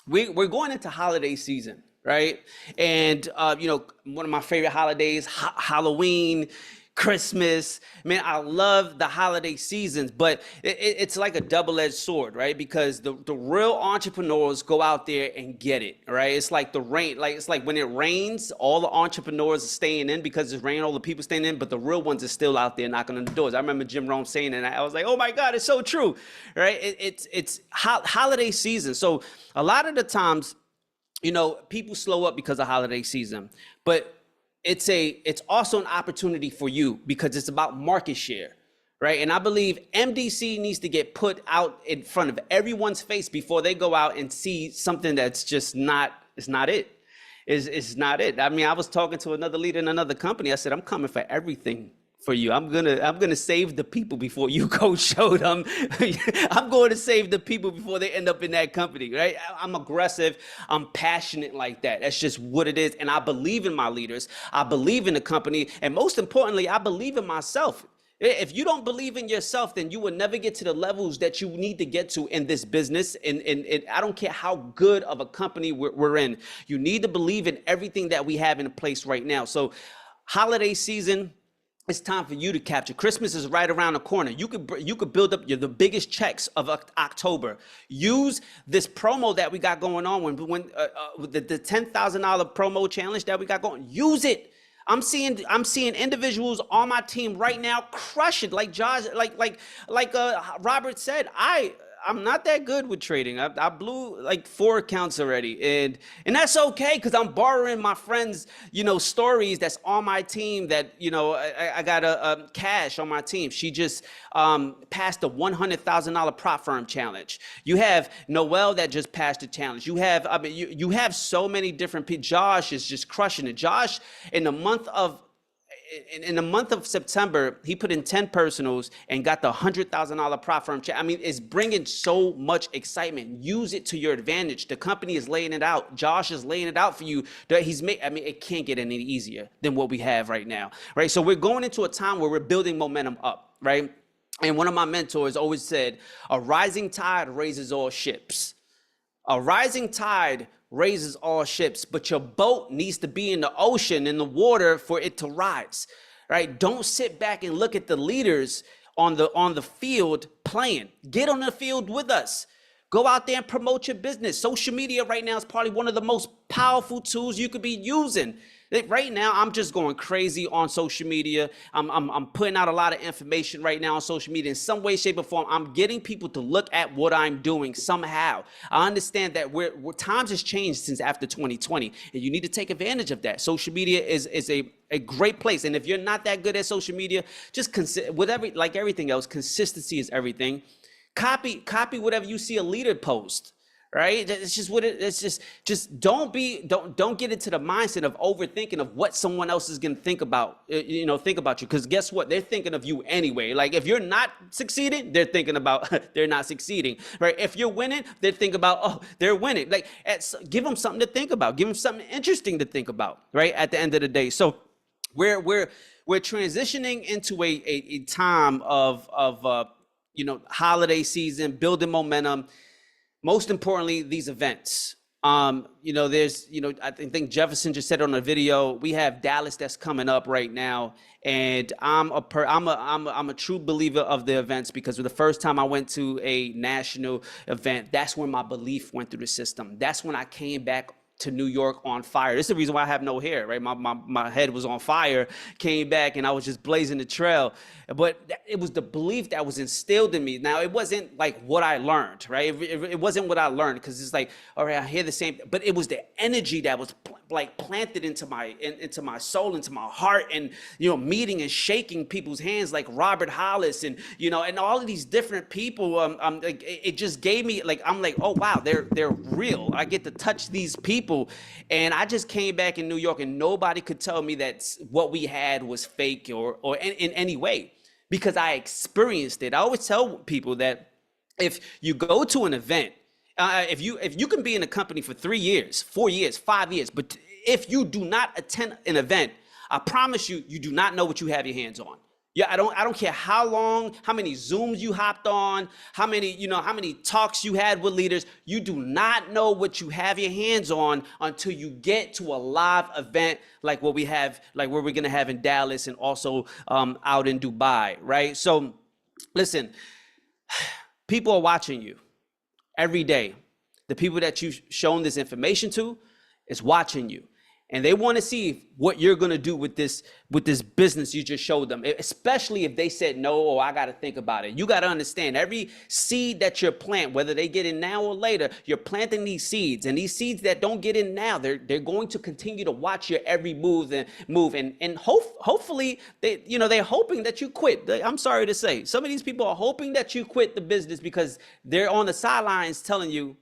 we're going into holiday season, right? And, one of my favorite holidays, Halloween, Christmas. Man, I love the holiday seasons, but it's like a double-edged sword, right? Because the real entrepreneurs go out there and get it, right? It's like the rain, it's like when it rains, all the entrepreneurs are staying in because it's rain, all the people staying in, but the real ones are still out there knocking on the doors. I remember Jim Rome saying it, and I was like, oh my God, it's so true, right? It's holiday season. So a lot of the times, people slow up because of holiday season, but it's also an opportunity for you because it's about market share, right? And I believe MDC needs to get put out in front of everyone's face before they go out and see something that's just it's not it. It's not it. I was talking to another leader in another company. I said, I'm coming for everything for you. I'm gonna save the people before you go show them. I'm going to save the people before they end up in that company, right? I'm aggressive. I'm passionate like that. That's just what it is. And I believe in my leaders. I believe in the company. And most importantly, I believe in myself. If you don't believe in yourself, then you will never get to the levels that you need to get to in this business. And I don't care how good of a company we're in. You need to believe in everything that we have in place right now. So holiday season, it's time for you to capture. Christmas is right around the corner. You could build up the biggest checks of October. Use this promo that we got going on when the $10,000 promo challenge that we got going. Use it. I'm seeing individuals on my team right now crush it. Like Josh, like Robert said, I'm not that good with trading. I blew like 4 accounts already, and that's okay because I'm borrowing my friends, stories that's on my team. That I got a Cash on my team. She just passed the $100,000 prop firm challenge. You have Noel that just passed the challenge. You have you have so many different people. Josh is just crushing it. Josh in the month of September, he put in 10 personals and got the $100,000 prop firm. I mean, it's bringing so much excitement. Use it to your advantage. The company is laying it out. Josh is laying it out for you. It can't get any easier than what we have right now, right? So we're going into a time where we're building momentum up, right? And one of my mentors always said, a rising tide raises all ships. A rising tide raises all ships, but your boat needs to be in the ocean, in the water, for it to rise, right? Don't sit back and look at the leaders on the field playing. Get on the field with us. Go out there and promote your business. Social media right now is probably one of the most powerful tools you could be using. Right now, I'm just going crazy on social media. I'm putting out a lot of information right now on social media. In some way, shape, or form, I'm getting people to look at what I'm doing somehow. I understand that times has changed since after 2020, and you need to take advantage of that. Social media is a great place. And if you're not that good at social media, just like everything else, consistency is everything. Copy whatever you see a leader post. Right? It's just what it is. Just don't get into the mindset of overthinking of what someone else is going to think about you. Because guess what? They're thinking of you anyway. Like if you're not succeeding, they're thinking about they're not succeeding, right? If you're winning, they're thinking about, they're winning. Like give them something to think about. Give them something interesting to think about, right? At the end of the day. So we're transitioning into a time of holiday season, building momentum. Most importantly, these events. There's, I think Jefferson just said on a video, we have Dallas that's coming up right now, and I'm a true believer of the events because the first time I went to a national event, that's when my belief went through the system. That's when I came back to New York on fire. This is the reason why I have no hair, right? My head was on fire, came back, and I was just blazing the trail. But it was the belief that was instilled in me. Now, it wasn't like what I learned, right? It wasn't what I learned, because it's like, all right, I hear the same, but it was the energy that was planted into my soul, into my heart, and meeting and shaking people's hands like Robert Hollis and and all of these different people. It just gave me I'm like, oh wow, they're real. I get to touch these people, and I just came back in New York, and nobody could tell me that what we had was fake or in any way, because I experienced it. I always tell people that if you go to an event, if you can be in a company for 3 years, 4 years, 5 years, but if you do not attend an event, I promise you, you do not know what you have your hands on. Yeah, I don't care how long, how many Zooms you hopped on, how many talks you had with leaders. You do not know what you have your hands on until you get to a live event like what we have, like what we're gonna have in Dallas and also out in Dubai, right? So, listen, people are watching you every day. The people that you've shown this information to is watching you. And they want to see what you're going to do with this business you just showed them, especially if they said no, or I got to think about it. You got to understand, every seed that you're planting, whether they get in now or later, you're planting these seeds, and these seeds that don't get in now, they're going to continue to watch your every move and hopefully they're hoping that you quit. I'm sorry to say, some of these people are hoping that you quit the business because they're on the sidelines telling you,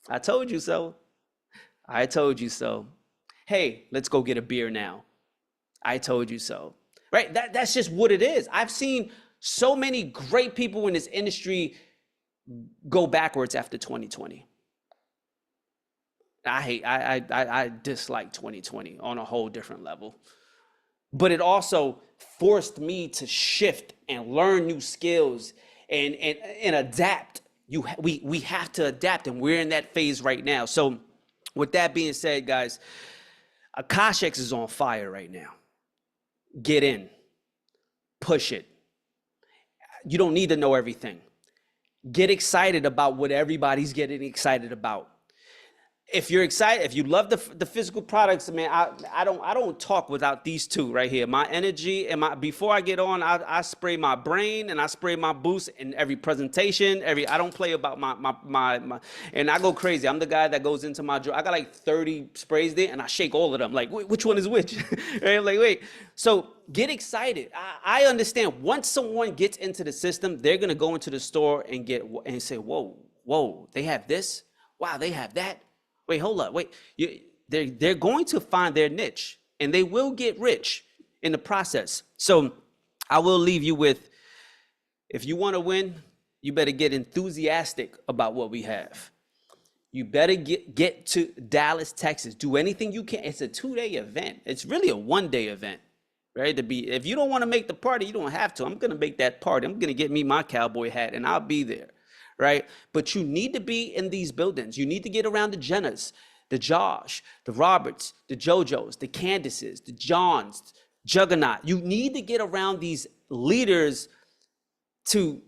I told you so. I told you so. Hey, let's go get a beer now. I told you so, right? That's just what it is. I've seen so many great people in this industry go backwards after 2020. I dislike 2020 on a whole different level, but it also forced me to shift and learn new skills and adapt. We have to adapt, and we're in that phase right now. So with that being said, guys, Akashex is on fire right now. Get in. push it. You don't need to know everything. Get excited about what everybody's getting excited about. If you're excited, if you love the physical products, man, I don't talk without these two right here. My energy and before I get on, I spray my brain and I spray my boost in every presentation. I don't play about my and I go crazy. I'm the guy that goes into my drawer. I got like 30 sprays there and I shake all of them. Like, which one is which? Right? Like, wait. So get excited. I understand once someone gets into the system, they're gonna go into the store and say, whoa, they have this. Wow, they have that. Wait, hold up. Wait, they're going to find their niche and they will get rich in the process. So I will leave you with, if you want to win, you better get enthusiastic about what we have. You better get to Dallas, Texas. Do anything you can. It's a 2-day event. It's really a 1-day event, right? If you don't want to make the party, you don't have to. I'm going to make that party. I'm going to get me my cowboy hat and I'll be there. Right? But you need to be in these buildings. You need to get around the Jenners, the Josh, the Roberts, the JoJos, the Candaces, the Johns, Juggernaut. You need to get around these leaders to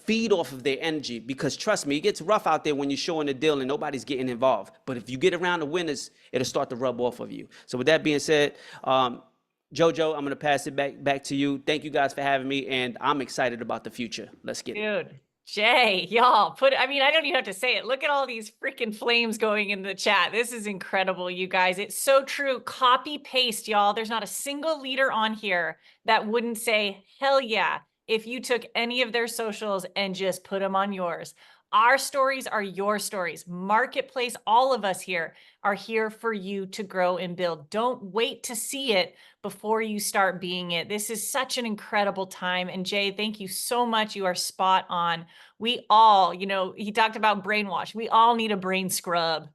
feed off of their energy, because trust me, it gets rough out there when you're showing the deal and nobody's getting involved. But if you get around the winners, it'll start to rub off of you. So with that being said, JoJo, I'm going to pass it back to you. Thank you guys for having me, and I'm excited about the future. Let's get it. Dude. Jay, y'all I don't even have to say it. Look at all these freaking flames going in the chat. This is incredible, you guys. It's so true. Copy paste, y'all. There's not a single leader on here that wouldn't say, hell yeah, if you took any of their socials and just put them on yours. Our stories are your stories. Marketplace, all of us here are here for you to grow and build. Don't wait to see it before you start being it. This is such an incredible time. And Jay, thank you so much. You are spot on. We all, he talked about brainwash. We all need a brain scrub.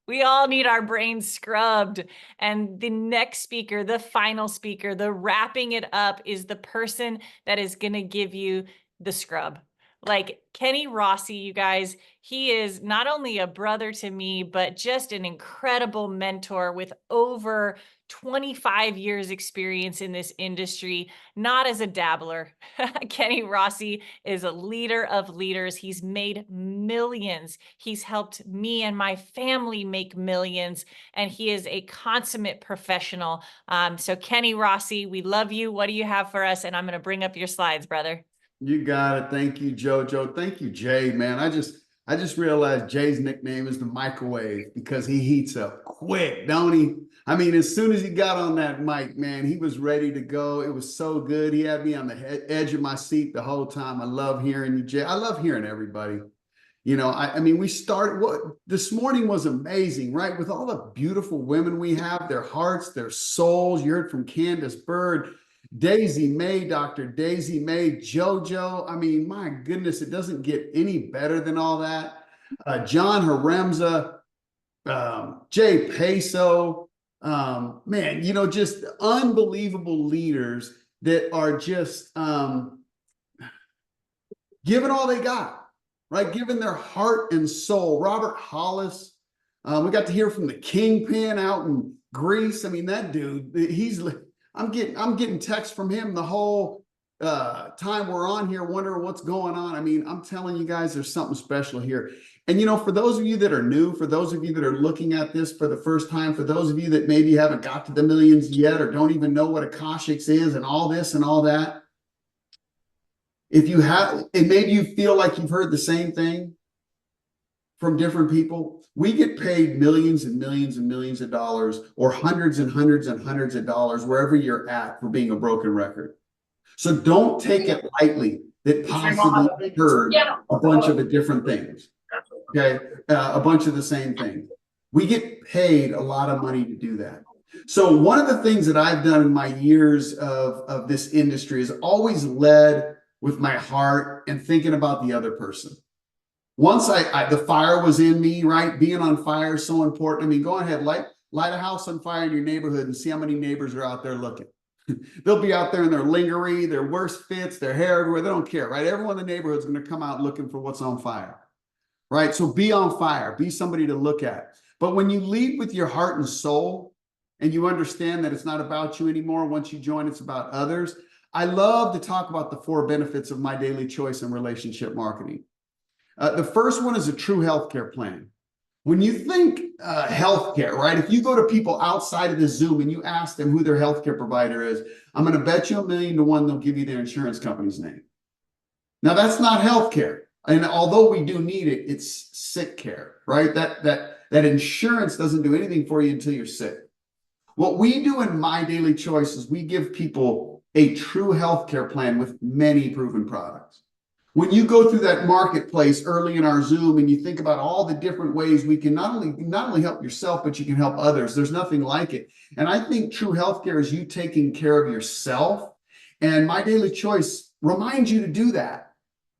We all need our brains scrubbed. And the next speaker, the final speaker, the wrapping it up is the person that is going to give you the scrub. Like Kenny Rossi, you guys, he is not only a brother to me, but just an incredible mentor with over 25 years experience in this industry, not as a dabbler. Kenny Rossi is a leader of leaders. He's made millions. He's helped me and my family make millions, and he is a consummate professional. So Kenny Rossi, we love you. What do you have for us? And I'm going to bring up your slides, brother. You got it. Thank you, JoJo. Thank you, Jay, man. I just realized Jay's nickname is the microwave because he heats up quick, don't he? I mean, as soon as he got on that mic, man, he was ready to go. It was so good. He had me on the edge of my seat the whole time. I love hearing you, Jay. I love hearing everybody. I mean, we started, this morning was amazing, right? With all the beautiful women we have, their hearts, their souls. You heard from Candace Bird, Daisy May, Dr. Daisy May, JoJo. I mean, my goodness, it doesn't get any better than all that. John Haremza, Jay Peso, man, just unbelievable leaders that are just giving all they got, right? Giving their heart and soul. Robert Hollis, we got to hear from the Kingpin out in Greece. I mean, that dude, I'm getting texts from him the whole time we're on here, wondering what's going on. I mean, I'm telling you guys, there's something special here. And, for those of you that are new, for those of you that are looking at this for the first time, for those of you that maybe haven't got to the millions yet or don't even know what Akashics is and all this and all that, if you have, and maybe you feel like you've heard the same thing from different people, we get paid millions and millions and millions of dollars, or hundreds and hundreds and hundreds of dollars wherever you're at for being a broken record. So don't take it lightly that possibly heard a bunch of different things. Okay, a bunch of the same things. We get paid a lot of money to do that. So one of the things that I've done in my years of this industry is always led with my heart and thinking about the other person. Once the fire was in me, right? Being on fire is so important. I mean, go ahead, light a house on fire in your neighborhood and see how many neighbors are out there looking. They'll be out there in their lingerie, their worst fits, their hair everywhere. They don't care, right? Everyone in the neighborhood is going to come out looking for what's on fire, right? So be on fire. Be somebody to look at. But when you lead with your heart and soul and you understand that it's not about you anymore, once you join, it's about others. I love to talk about the 4 benefits of My Daily Choice in relationship marketing. The first one is a true healthcare plan. When you think healthcare, right? If you go to people outside of the Zoom and you ask them who their healthcare provider is, I'm going to bet you $1,000,000 to 1 they'll give you their insurance company's name. Now that's not healthcare, and although we do need it, it's sick care, right? That insurance doesn't do anything for you until you're sick. What we do in My Daily Choice is we give people a true healthcare plan with many proven products. When you go through that marketplace early in our Zoom and you think about all the different ways we can not only help yourself, but you can help others, there's nothing like it. And I think true healthcare is you taking care of yourself. And My Daily Choice reminds you to do that.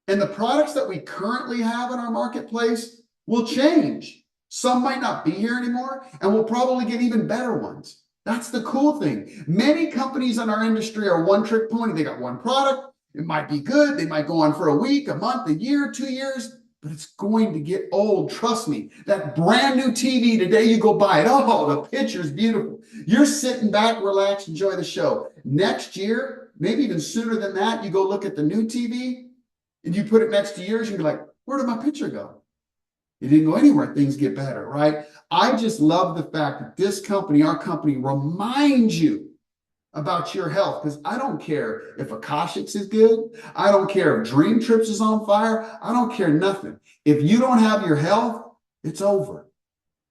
And the products that we currently have in our marketplace will change. Some might not be here anymore, and we'll probably get even better ones. That's the cool thing. Many companies in our industry are one-trick pony. They got one product. It might be good. They might go on for a week, a month, a year, 2 years, but it's going to get old. Trust me. That brand new TV, today you go buy it. Oh, the picture's beautiful. You're sitting back, relax, enjoy the show. Next year, maybe even sooner than that, you go look at the new TV and you put it next to yours. You're like, where did my picture go? It didn't go anywhere. Things get better, right? I just love the fact that this company, our company, reminds you about your health, because I don't care if Akashics is good. I don't care if Dream Trips is on fire. I don't care nothing. If you don't have your health, it's over.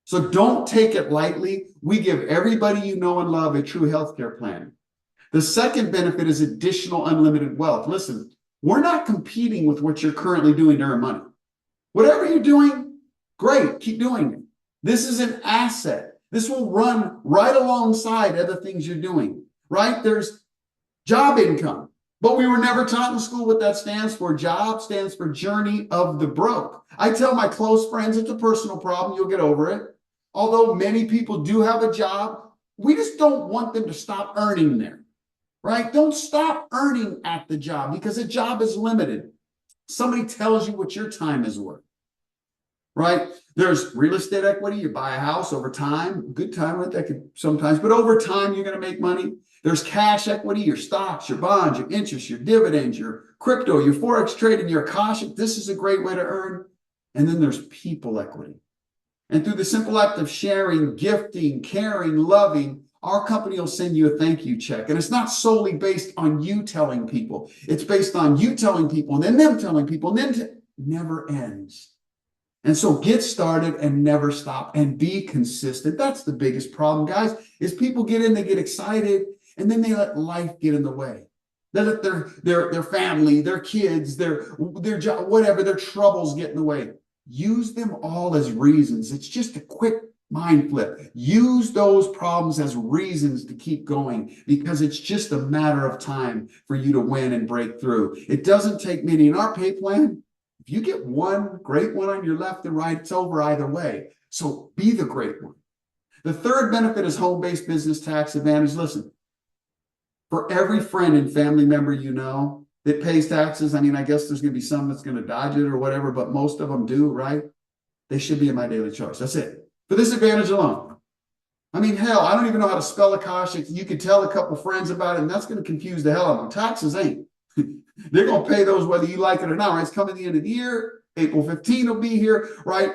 So don't take it lightly. We give everybody you know and love a true healthcare plan. The second benefit is additional unlimited wealth. Listen, we're not competing with what you're currently doing to earn money. Whatever you're doing, great, keep doing it. This is an asset. This will run right alongside other things you're doing. Right? There's job income, but we were never taught in school what that stands for. Job stands for journey of the broke. I tell my close friends it's a personal problem. You'll get over it. Although many people do have a job, we just don't want them to stop earning there. Right? Don't stop earning at the job, because a job is limited. Somebody tells you what your time is worth. Right? There's real estate equity. You buy a house over time, good time, right? That could sometimes, but over time, you're going to make money. There's cash equity, your stocks, your bonds, your interest, your dividends, your crypto, your Forex trading, your Akashic. This is a great way to earn. And then there's people equity. And through the simple act of sharing, gifting, caring, loving, our company will send you a thank you check. And it's not solely based on you telling people. It's based on you telling people and then them telling people, and then it never ends. And so get started and never stop and be consistent. That's the biggest problem, guys, is people get in, they get excited, and then they let life get in the way. They let their family, their kids, their job, whatever, their troubles get in the way. Use them all as reasons. It's just a quick mind flip. Use those problems as reasons to keep going, because it's just a matter of time for you to win and break through. It doesn't take many. In our pay plan, if you get one great one on your left and right, it's over either way. So be the great one. The third benefit is home-based business tax advantage. Listen, for every friend and family member you know that pays taxes, I mean, I guess there's going to be some that's going to dodge it or whatever, but most of them do, right? They should be in My Daily Choice. That's it. For this advantage alone. I mean, hell, I don't even know how to spell Akashic. You could tell a couple friends about it, and that's going to confuse the hell out of them. Taxes ain't. They're going to pay those whether you like it or not, right? It's coming the end of the year. April 15 will be here, right?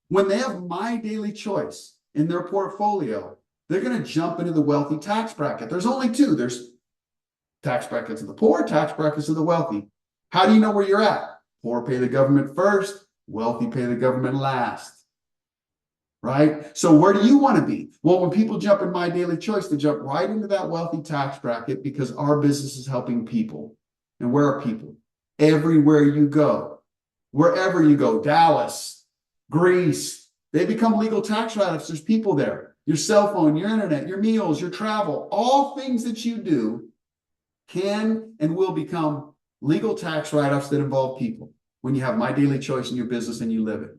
When they have My Daily Choice in their portfolio, they're going to jump into the wealthy tax bracket. There's only two. There's tax brackets of the poor, tax brackets of the wealthy. How do you know where you're at? Poor pay the government first, wealthy pay the government last. Right? So where do you want to be? Well, when people jump in My Daily Choice, they jump right into that wealthy tax bracket, because our business is helping people. And where are people? Everywhere you go. Wherever you go, Dallas, Greece, they become legal tax write-offs. There's people there. Your cell phone, your internet, your meals, your travel, all things that you do can and will become legal tax write-offs that involve people when you have My Daily Choice in your business and you live it.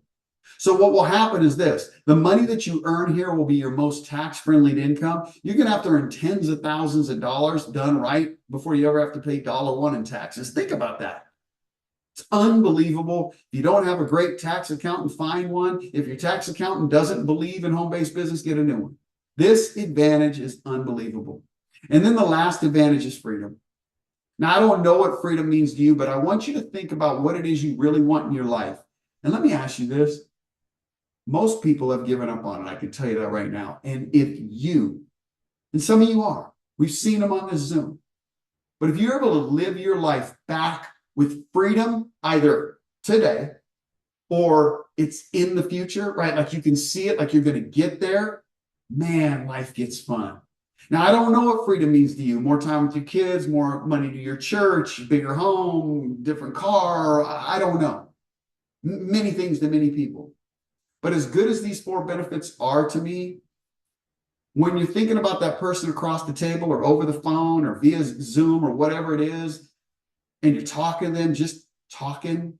So what will happen is this: the money that you earn here will be your most tax-friendly income. You're going to have to earn tens of thousands of dollars done right before you ever have to pay $1 in taxes. Think about that. It's unbelievable. If you don't have a great tax accountant, find one. If your tax accountant doesn't believe in home-based business, get a new one. This advantage is unbelievable. And then the last advantage is freedom. Now, I don't know what freedom means to you, but I want you to think about what it is you really want in your life. And let me ask you this. Most people have given up on it. I can tell you that right now. And if you, and some of you are, we've seen them on this Zoom, but if you're able to live your life back with freedom, either today or it's in the future, right? Like you can see it, like you're going to get there, man, life gets fun. Now, I don't know what freedom means to you. More time with your kids, more money to your church, bigger home, different car. I don't know. Many things to many people. But as good as these 4 benefits are to me, when you're thinking about that person across the table or over the phone or via Zoom or whatever it is, and you're talking to them, just talking,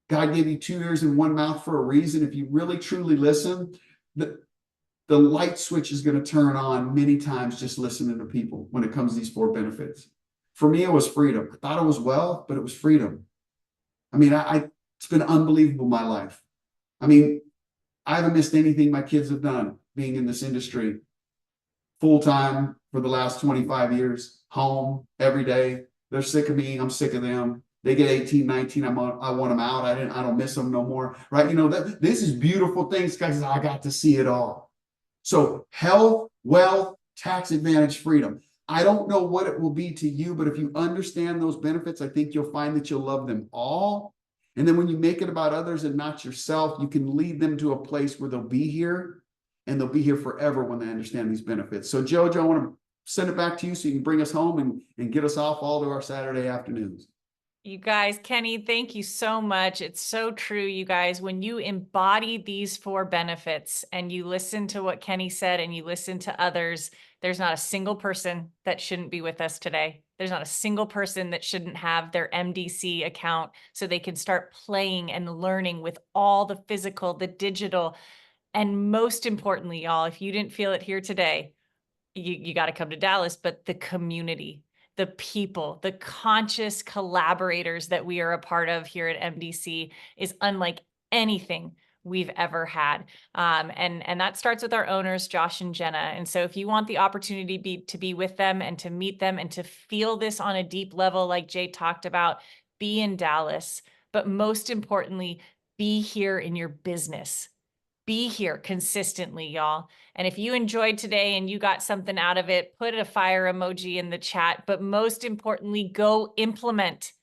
God gave you 2 ears and 1 mouth for a reason. If you really truly listen, the light switch is going to turn on many times just listening to people when it comes to these 4 benefits. For me, it was freedom. I thought it was wealth, but it was freedom. I mean, it's been unbelievable, my life. I mean, I haven't missed anything my kids have done being in this industry full time for the last 25 years, home every day. They're sick of me. I'm sick of them. They get 18, 19. I want them out. I don't miss them no more. Right. You know, this is beautiful things, guys. I got to see it all. So health, wealth, tax advantage, freedom. I don't know what it will be to you, but if you understand those benefits, I think you'll find that you'll love them all. And then when you make it about others and not yourself, you can lead them to a place where they'll be here and they'll be here forever when they understand these benefits. So Jojo, I want to send it back to you so you can bring us home and get us off all to our Saturday afternoons. You guys, Kenny, thank you so much. It's so true, you guys. When you embody these 4 benefits and you listen to what Kenny said and you listen to others, there's not a single person that shouldn't be with us today. There's not a single person that shouldn't have their MDC account so they can start playing and learning with all the physical, the digital, and most importantly, y'all, if you didn't feel it here today, you got to come to Dallas, but the community, the people, the conscious collaborators that we are a part of here at MDC is unlike anything we've ever had. And that starts with our owners, Josh and Jenna. And so if you want the opportunity to be with them and to meet them and to feel this on a deep level, like Jay talked about, be in Dallas, but most importantly, be here in your business. Be here consistently, y'all. And if you enjoyed today and you got something out of it, put a fire emoji in the chat. But most importantly, go implement.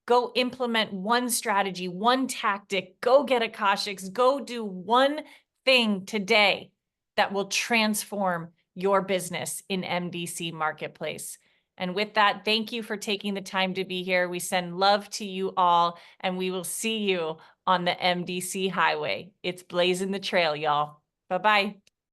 Go implement one strategy, one tactic. Go get a Akashics. Go do one thing today that will transform your business in MDC Marketplace. And with that, thank you for taking the time to be here. We send love to you all, and we will see you on the MDC highway. It's blazing the trail, y'all. Bye-bye.